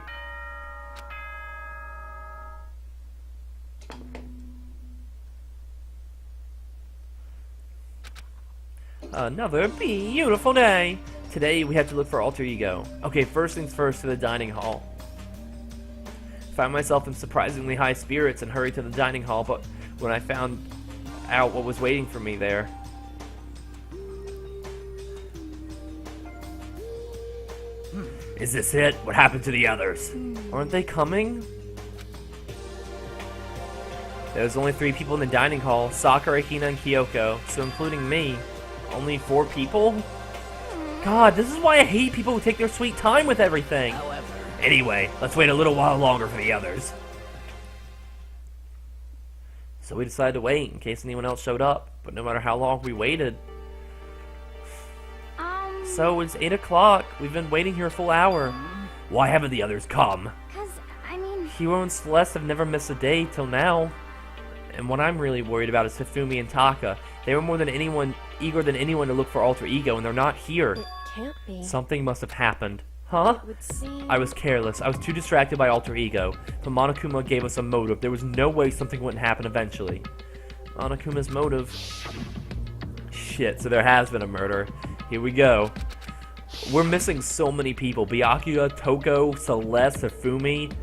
Another beautiful day. Today we have to look for Alter Ego. Okay, first things first, to the dining hall. Found myself in surprisingly high spirits and hurried to the dining hall, but when I found out what was waiting for me there... Is this it? What happened to the others? Aren't they coming? There's only 3 people in the dining hall, Sakura, Hina, and Kyoko, so including me, only 4 people? God, this is why I hate people who take their sweet time with everything. However, Anyway, let's wait a little while longer for the others. So we decided to wait in case anyone else showed up, but no matter how long we waited. So it's 8 o'clock. We've been waiting here a full hour. Why haven't the others come? 'Cause, I mean, Hiro and Celeste have never missed a day till now. And what I'm really worried about is Hifumi and Taka. They were more than anyone, eager than anyone to look for Alter Ego, and they're not here. It can't be. Something must have happened. Huh? It would seem... I was careless. I was too distracted by Alter Ego. But Monokuma gave us a motive. There was no way something wouldn't happen eventually. Monokuma's motive... Shit, so there has been a murder. Here we go. We're missing so many people. Byakuya, Toko, Celeste, Hifumi,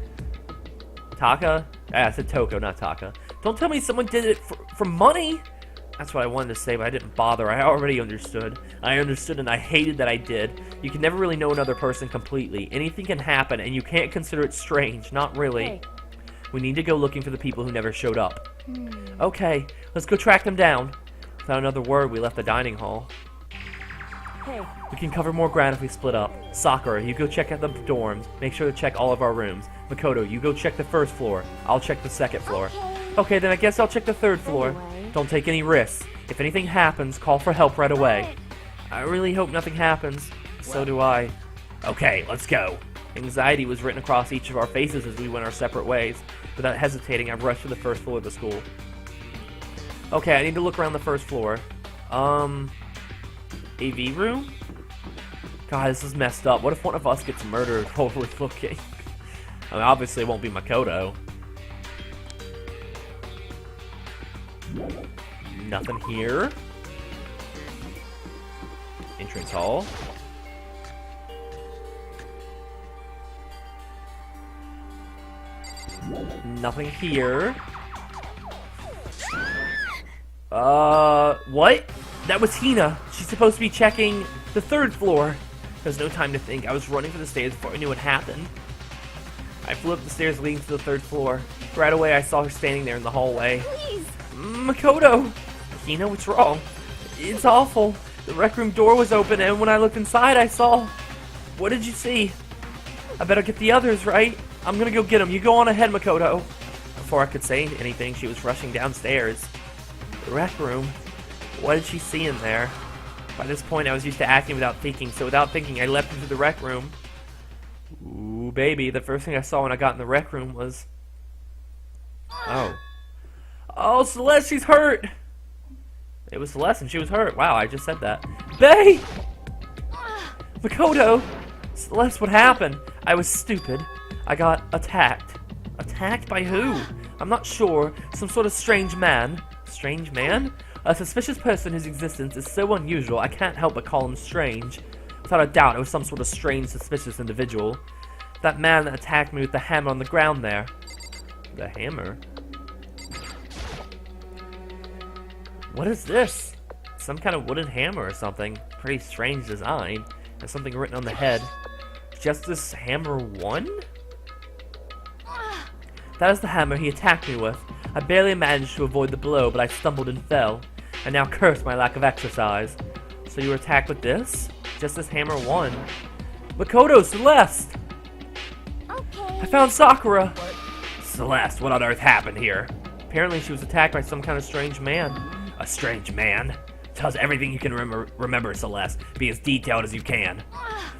Taka? I said Toko, not Taka. Don't tell me someone did it for money! That's what I wanted to say, but I didn't bother. I already understood. I understood, and I hated that I did. You can never really know another person completely. Anything can happen, and you can't consider it strange. Not really. Hey. We need to go looking for the people who never showed up. Okay, let's go track them down. Without another word, we left the dining hall. Hey, We can cover more ground if we split up. Sakura, you go check out the dorms. Make sure to check all of our rooms. Makoto, you go check the first floor. I'll check the second floor. Okay, then I guess I'll check the third floor. anyway, Don't take any risks. If anything happens, call for help right away. I really hope nothing happens. So do I. Okay, let's go. Anxiety was written across each of our faces as we went our separate ways. Without hesitating, I rushed to the first floor of the school. Okay, I need to look around the first floor. AV room? God, this is messed up. What if one of us gets murdered while we're looking? I mean, obviously it won't be Makoto. Nothing here. Entrance hall. Nothing here. What? That was Hina. She's supposed to be checking the third floor. There's no time to think. I was running for the stairs before I knew what happened. I flew up the stairs leading to the third floor. Right away, I saw her standing there in the hallway. Please. Makoto! Hina, what's wrong? It's awful. The rec room door was open, and when I looked inside, I saw... What did you see? I better get the others, right? I'm gonna go get them. You go on ahead, Makoto. Before I could say anything, she was rushing downstairs. The rec room. What did she see in there? By this point, I was used to acting without thinking, so without thinking, I leapt into the rec room. Ooh, baby, the first thing I saw when I got in the rec room was... Oh. Oh, Celeste, she's hurt! It was Celeste and she was hurt. Wow, I just said that. Bae! Makoto! Celeste, what happened? I was stupid. I got attacked. Attacked by who? I'm not sure. Some sort of strange man. Strange man? A suspicious person whose existence is so unusual, I can't help but call him strange. Without a doubt, it was some sort of strange, suspicious individual. That man that attacked me with the hammer on the ground there. The hammer? What is this? Some kind of wooden hammer or something. Pretty strange design. There's something written on the head. Justice Hammer 1? That is the hammer he attacked me with. I barely managed to avoid the blow, but I stumbled and fell. I now curse my lack of exercise. So you were attacked with this? Justice Hammer 1. Makoto, Celeste! Okay. I found Sakura! Celeste, what on earth happened here? Apparently she was attacked by some kind of strange man. A strange man? Tell us everything you can remember, Celeste. Be as detailed as you can.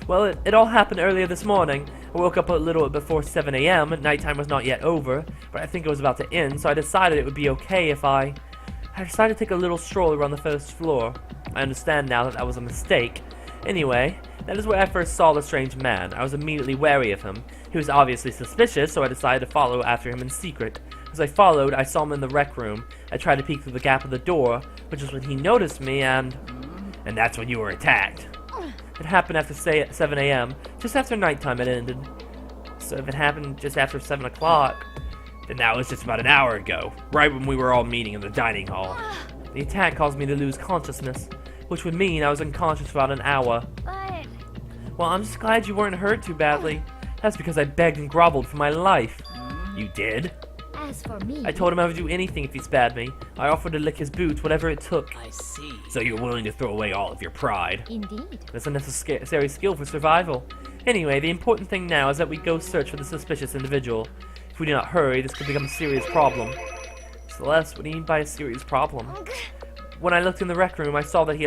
Well, it all happened earlier this morning. I woke up a little before 7 a.m. Nighttime was not yet over, but I think it was about to end, so I decided it would be okay if I decided to take a little stroll around the first floor. I understand now that that was a mistake. Anyway, that is where I first saw the strange man. I was immediately wary of him. He was obviously suspicious, so I decided to follow after him in secret. As I followed, I saw him in the rec room. I tried to peek through the gap of the door, which is when he noticed me, and that's when you were attacked. It happened after 7 a.m., just after nighttime had ended. So if it happened just after 7 o'clock, then that was just about an hour ago, right when we were all meeting in the dining hall. The attack caused me to lose consciousness, which would mean I was unconscious for about an hour. But... Well, I'm just glad you weren't hurt too badly. That's because I begged and groveled for my life. You did? as for me... I told him I would do anything if he spared me. I offered to lick his boots, whatever it took. I see. So you're willing to throw away all of your pride. Indeed. That's a necessary skill for survival. Anyway, the important thing now is that we go search for the suspicious individual. If we do not hurry, this could become a serious problem. Celeste, what do you mean by a serious problem? When I looked in the rec room, I saw that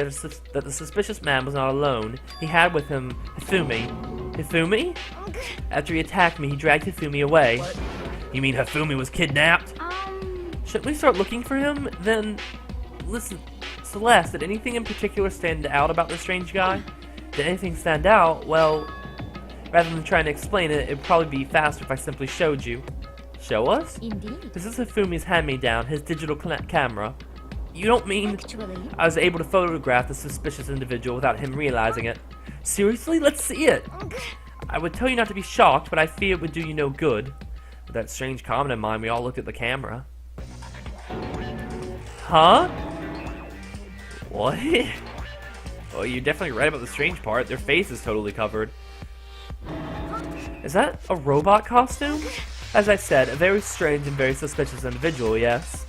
that the suspicious man was not alone. He had with him Hifumi. Hifumi? After he attacked me, he dragged Hifumi away. What? You mean Hifumi was kidnapped? Shouldn't we start looking for him? Then, listen, Celeste, did anything in particular stand out about this strange guy? Did anything stand out? Well, rather than trying to explain it, it'd probably be faster if I simply showed you. Show us? Indeed. This is Hifumi's hand-me-down, his digital camera. You don't mean... Actually... I was able to photograph the suspicious individual without him realizing it. Seriously? Let's see it! I would tell you not to be shocked, but I fear it would do you no good. With that strange comment in mind, we all looked at the camera. Huh? What? Well, you're definitely right about the strange part. Their face is totally covered. Is that a robot costume? As I said, a very strange and very suspicious individual, yes.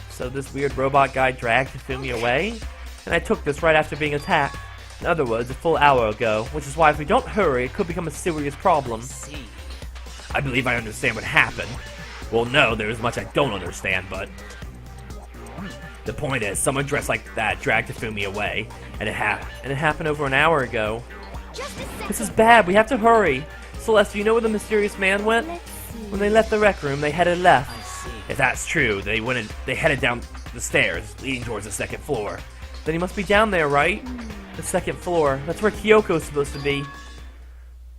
So this weird robot guy dragged Hifumi away? And I took this right after being attacked. In other words, a full hour ago, which is why if we don't hurry, it could become a serious problem. See. I believe I understand what happened. Well, no, there is much I don't understand, but... The point is, someone dressed like that dragged Hifumi away, and it happened over an hour ago. Just a second. This is bad. We have to hurry. Celeste, do you know where the mysterious man went? Let's see. When they left the rec room, they headed left. I see. If that's true, they headed down the stairs, leading towards the second floor. Then he must be down there, right? The second floor. That's where Kyoko's supposed to be.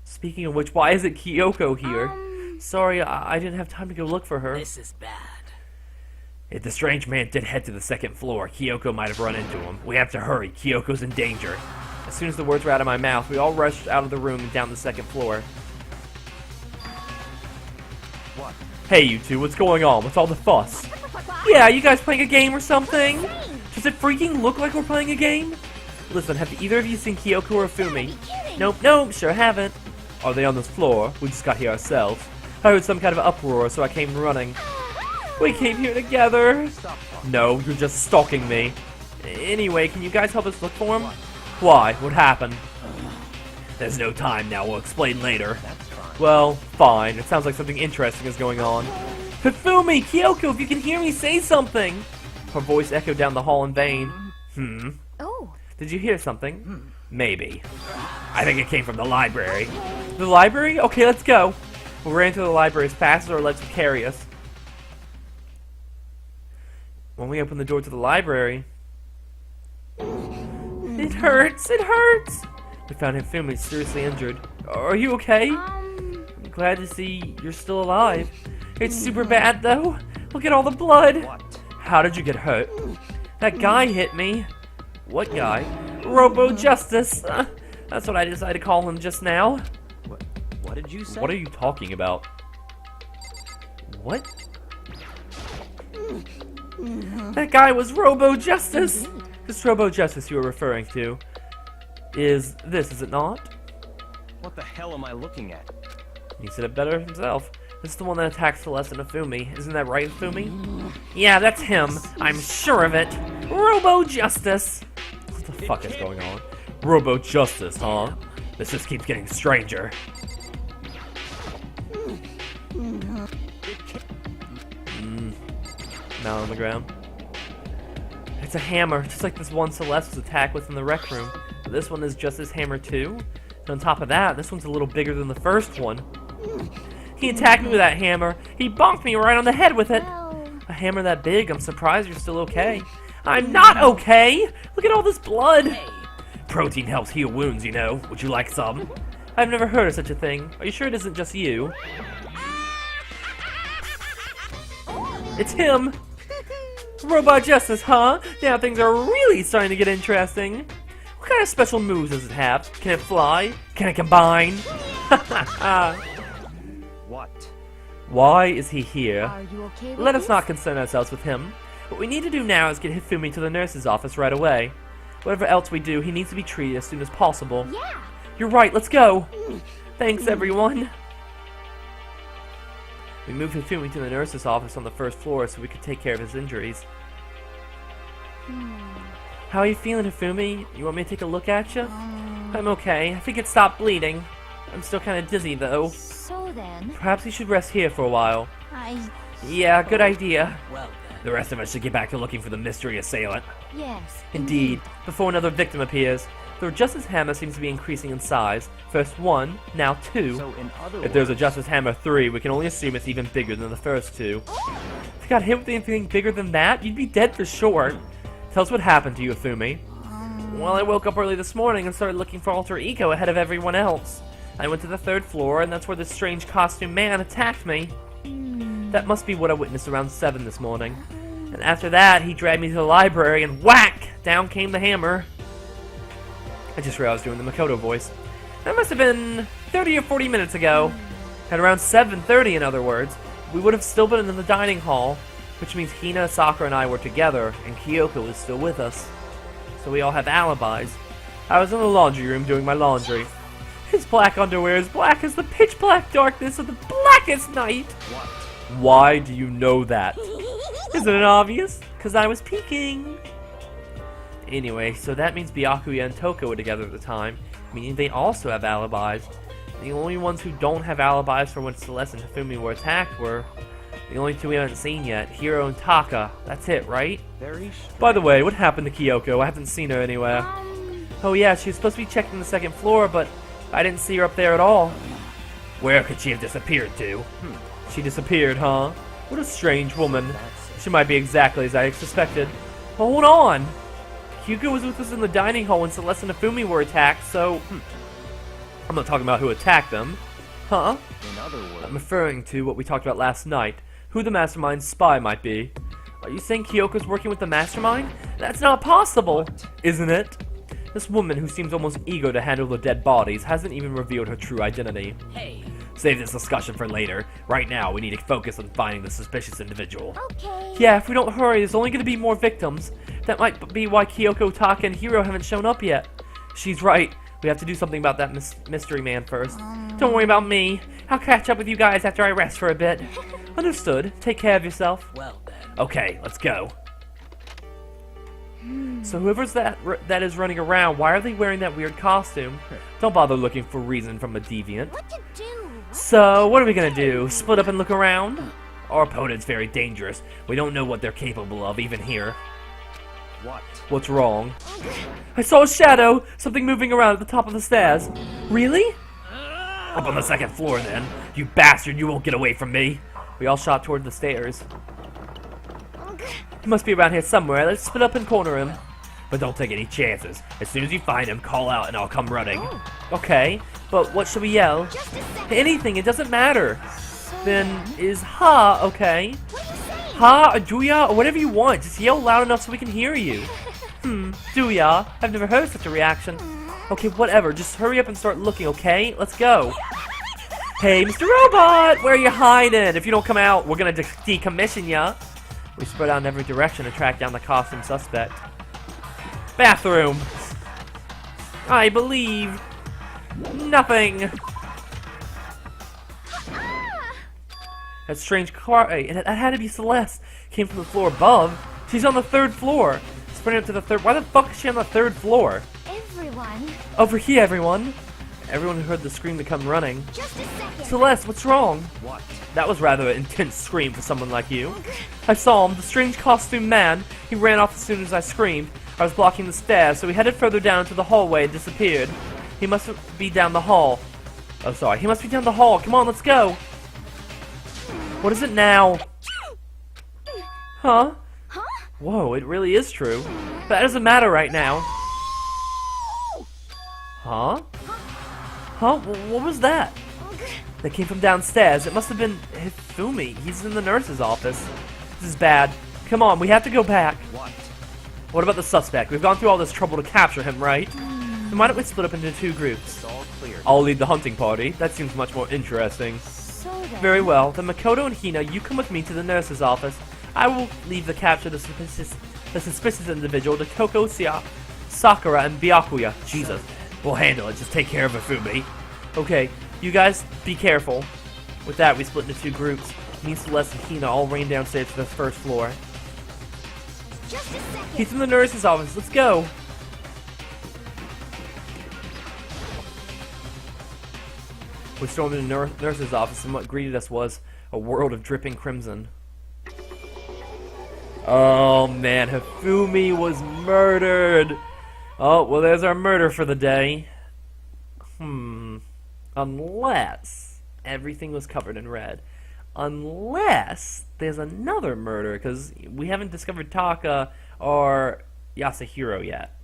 Speaking of which, why isn't Kyoko here? Sorry, I didn't have time to go look for her. This is bad. If the strange man did head to the second floor, Kyoko might have run into him. We have to hurry. Kyoko's in danger. As soon as the words were out of my mouth, we all rushed out of the room and down the second floor. What? Hey, you two, what's going on? What's all the fuss? Yeah, you guys playing a game or something? Does it freaking look like we're playing a game? Listen, have either of you seen Kyoko or Fumi? Nope, sure haven't. Are they on this floor? We just got here ourselves. I heard some kind of uproar, so I came running. We came here together. No, you're just stalking me. Anyway, can you guys help us look for him? Why? What happened? There's no time now. We'll explain later. Well, fine. It sounds like something interesting is going on. Hifumi! Kyoko, if you can hear me, say something! Her voice echoed down the hall in vain. Oh. Did you hear something? Maybe. I think it came from the library. The library? Okay, let's go. We ran to the library as fast as our legs would carry us. When we opened the door to the library... It hurts! It hurts! We found Hifumi seriously injured. Are you okay? I'm glad to see you're still alive. It's super bad, though. Look at all the blood. What? How did you get hurt? That guy hit me. What guy? Robo Justice. That's what I decided to call him just now. What did you say? What are you talking about? What? That guy was Robo Justice. This Robo Justice you were referring to is this, is it not? What the hell am I looking at? He said it better himself. This is the one that attacked Celeste and Hifumi. Isn't that right, Hifumi? Yeah, that's him. I'm sure of it. Robo Justice. What the fuck is going on? Robo Justice, huh? This just keeps getting stranger. Now on the ground. It's a hammer, just like this one Celeste was attacked with in the rec room. But this one is just his hammer too. And on top of that, this one's a little bigger than the first one. He attacked me with that hammer. He bonked me right on the head with it. A hammer that big, I'm surprised you're still okay. I'm not okay! Look at all this blood! Protein helps heal wounds, you know. Would you like some? I've never heard of such a thing. Are you sure it isn't just you? It's him! Robot Justice, huh? Now things are really starting to get interesting. What kind of special moves does it have? Can it fly? Can it combine? What? Why is he here? Are you okay with Let us this? not concern ourselves with him. What we need to do now is get Hifumi to the nurse's office right away. Whatever else we do, he needs to be treated as soon as possible. Yeah. You're right, let's go! Thanks, everyone! We moved Hifumi to the nurse's office on the first floor so we could take care of his injuries. How are you feeling, Hifumi? You want me to take a look at you? I'm okay. I think it stopped bleeding. I'm still kind of dizzy, though. So then, Perhaps you should rest here for a while. Yeah, good idea. Well then. The rest of us should get back to looking for the mystery assailant. yes. Indeed, before another victim appears. The Justice Hammer seems to be increasing in size. First 1, now 2. So in other If there's a words, Justice Hammer 3, we can only assume it's even bigger than the first 2. If you got hit with anything bigger than that, you'd be dead for sure. Tell us what happened to you, Hifumi. Well, I woke up early this morning and started looking for Alter Ego ahead of everyone else. I went to the 3rd floor, and that's where this strange costume man attacked me. That must be what I witnessed around 7 this morning. And after that, he dragged me to the library, and whack! Down came the hammer. I just realized I was doing the Makoto voice. That must have been 30 or 40 minutes ago. At around 7:30, in other words, we would have still been in the dining hall, which means Hina, Sakura, and I were together, and Kyoko is still with us. So we all have alibis. I was in the laundry room doing my laundry. His black underwear is black as the pitch black darkness of the blackest night. what? Why do you know that? Isn't it obvious? Because I was peeking. Anyway, so that means Byakuya and Toko were together at the time, meaning they also have alibis. The only ones who don't have alibis for when Celeste and Hifumi were attacked were the only two we haven't seen yet, Hiro and Taka. That's it, right? Very By the way, what happened to Kyoko? I haven't seen her anywhere. Oh yeah, she was supposed to be checking the second floor, but I didn't see her up there at all. Where could she have disappeared to? She disappeared, huh? What a strange woman. She might be exactly as I suspected. Hold on! Kyoko was with us in the dining hall when Celeste and Hifumi were attacked, so... I'm not talking about who attacked them. Huh? In other words, I'm referring to what we talked about last night. Who the mastermind's spy might be. Are you saying Kyoko's working with the mastermind? That's not possible! Isn't it? This woman, who seems almost eager to handle the dead bodies, hasn't even revealed her true identity. Hey. Save this discussion for later. Right now, we need to focus on finding the suspicious individual. Okay. Yeah, if we don't hurry, there's only going to be more victims. That might be why Kyoko, Taka, and Hiro haven't shown up yet. She's right. We have to do something about that mystery man first. Don't worry about me. I'll catch up with you guys after I rest for a bit. Understood. Take care of yourself. Well then. Okay, let's go. So whoever's that is running around, why are they wearing that weird costume? Don't bother looking for reason from a deviant. What to do? So, what are we gonna do? Split up and look around? Our opponent's very dangerous. We don't know what they're capable of, even here. what? What's wrong? I saw a shadow! Something moving around at the top of the stairs. Really? Up on the second floor, then. You bastard, you won't get away from me. We all shot toward the stairs. He must be around here somewhere. Let's split up and corner him. But don't take any chances. As soon as you find him, call out and I'll come running. Okay, but what should we yell? Just a second. Anything, it doesn't matter. Then is ha okay? What are you saying? Ha, or Duya, or whatever you want. Just yell loud enough so we can hear you. Duya. I've never heard such a reaction. Okay, whatever. Just hurry up and start looking, okay? Let's go. Hey, Mr. Robot! Where are you hiding? If you don't come out, we're gonna decommission ya. We spread out in every direction to track down the costume suspect. Bathroom! I believe... nothing! That strange car... Hey, that had to be Celeste. Came from the floor above. She's on the third floor. Sprinting up to the third... Why the fuck is she on the third floor? Everyone. Over here, everyone. Everyone who heard the scream to come running. Just a second. Celeste, what's wrong? What? That was rather an intense scream for someone like you. I saw him, the strange costumed man. He ran off as soon as I screamed. I was blocking the stairs, so he headed further down to the hallway and disappeared. He must be down the hall. Oh, sorry. He must be down the hall. Come on, let's go. What is it now? Huh? Huh? Whoa, it really is true. But that doesn't matter right now. Huh? Huh? What was that? That came from downstairs. It must have been Hifumi. He's in the nurse's office. This is bad. Come on, we have to go back. What? What about the suspect? We've gone through all this trouble to capture him, right? Then why don't we split up into two groups? It's all clear. I'll lead the hunting party. That seems much more interesting. So then. Very well. Then Makoto and Hina, you come with me to the nurse's office. I will leave the capture of the suspicious individual to Toko, Sakura, and Byakuya. Jesus. We'll handle it. Just take care of Hifumi. Okay. You guys, be careful. With that, we split into two groups. Me, Celeste, and Hina all ran downstairs to the first floor. Just a second. He's in the nurse's office. Let's go. We stormed into the nurse's office, and what greeted us was a world of dripping crimson. Oh man, Hifumi was murdered. Oh, well, there's our murder for the day. Unless everything was covered in red. Unless there's another murder, because we haven't discovered Taka or Yasuhiro yet.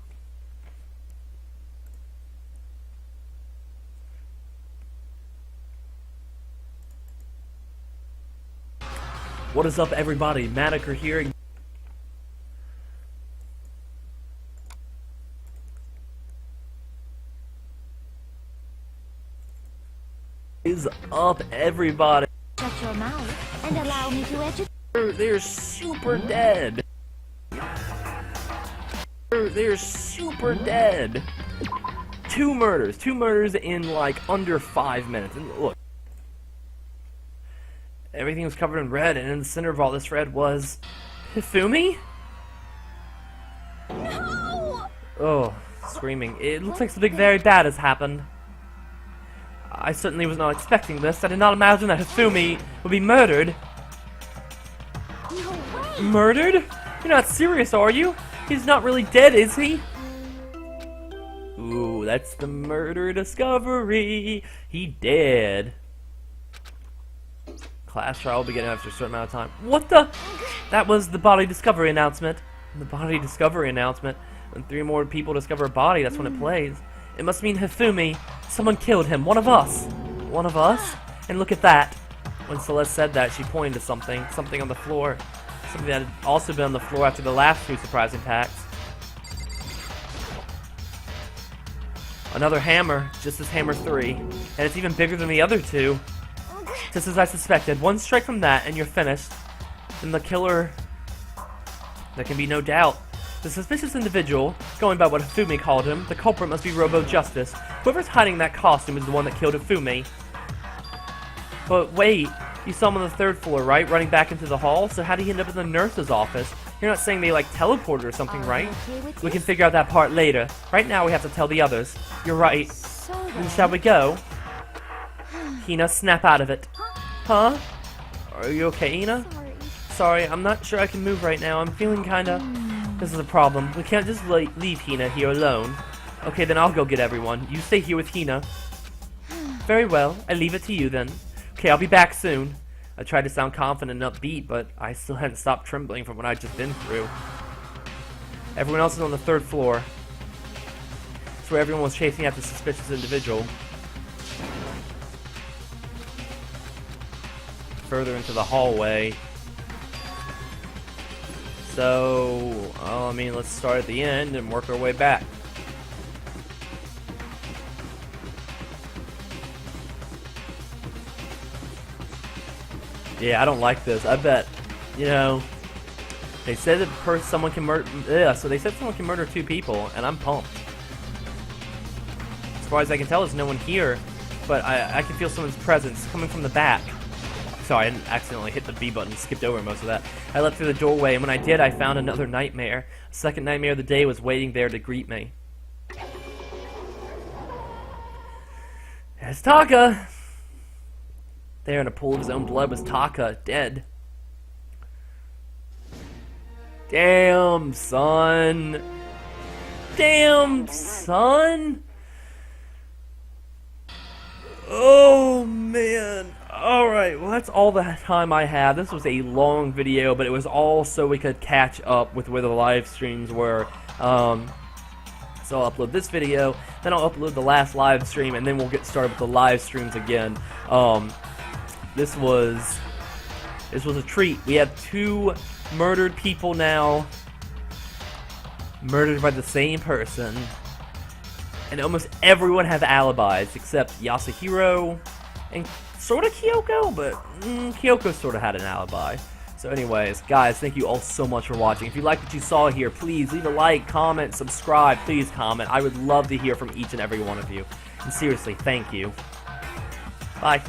What is up, everybody? Mattiker here. Is up, everybody? Shut your mouth and allow me to educate. They're super dead. They're super dead. Two murders in like under 5 minutes. And look, everything was covered in red, and in the center of all this red was Hifumi. No! Oh, screaming! It looks like something very bad has happened. I certainly was not expecting this. I did not imagine that Hifumi would be murdered. No way! Murdered? You're not serious, are you? He's not really dead, is he? Ooh, that's the murder discovery. He dead. Class trial will begin after a certain amount of time. What the? That was the body discovery announcement. The body discovery announcement. When 3 more people discover a body, that's when it plays. It must mean Hifumi. Someone killed him. One of us. One of us? And look at that. When Celeste said that, she pointed to something. Something on the floor. Something that had also been on the floor after the last 2 surprising packs. Another hammer. Just as hammer 3. And it's even bigger than the other 2. Just as I suspected. 1 strike from that and you're finished. And the killer... There can be no doubt. The suspicious individual, going by what Hifumi called him, the culprit must be Robo-Justice. Whoever's hiding that costume is the one that killed Hifumi. But wait, you saw him on the 3rd floor, right? Running back into the hall? So how did he end up in the nurse's office? You're not saying they, like, teleported or something, right? We can figure out that part later. Right now we have to tell the others. You're right. So Then then, shall we go? Hina, snap out of it. Huh? Are you okay, Hina? Sorry. Sorry, I'm not sure I can move right now. I'm feeling kinda... This is a problem. We can't just leave Hina here alone. Okay, then I'll go get everyone. You stay here with Hina. Very well. I leave it to you then. Okay, I'll be back soon. I tried to sound confident and upbeat, but I still hadn't stopped trembling from what I'd just been through. Everyone else is on the 3rd floor. It's where everyone was chasing after the suspicious individual. Further into the hallway. So, I mean, let's start at the end and work our way back. Yeah, I don't like this. I bet, you know, they said that someone can murder. Yeah, so they said someone can murder 2 people, and I'm pumped. As far as I can tell, there's no one here, but I can feel someone's presence coming from the back. Sorry, I didn't accidentally hit the B button and skipped over most of that. I leapt through the doorway, and when I did, I found another nightmare. A second nightmare of the day was waiting there to greet me. There's Taka! There in a pool of his own blood was Taka, dead. Damn, son. Damn, son. Oh, man. Alright, well that's all the time I have. This was a long video, but it was all so we could catch up with where the live streams were. So I'll upload this video, then I'll upload the last live stream, and then we'll get started with the live streams again. This was a treat. We have 2 murdered people now. Murdered by the same person. And almost everyone have alibis, except Yasuhiro and sort of Kyoko, but Kyoko sort of had an alibi. So anyways, guys, thank you all so much for watching. If you like what you saw here, please leave a like, comment, subscribe. Please comment. I would love to hear from each and every one of you. And seriously, thank you. Bye.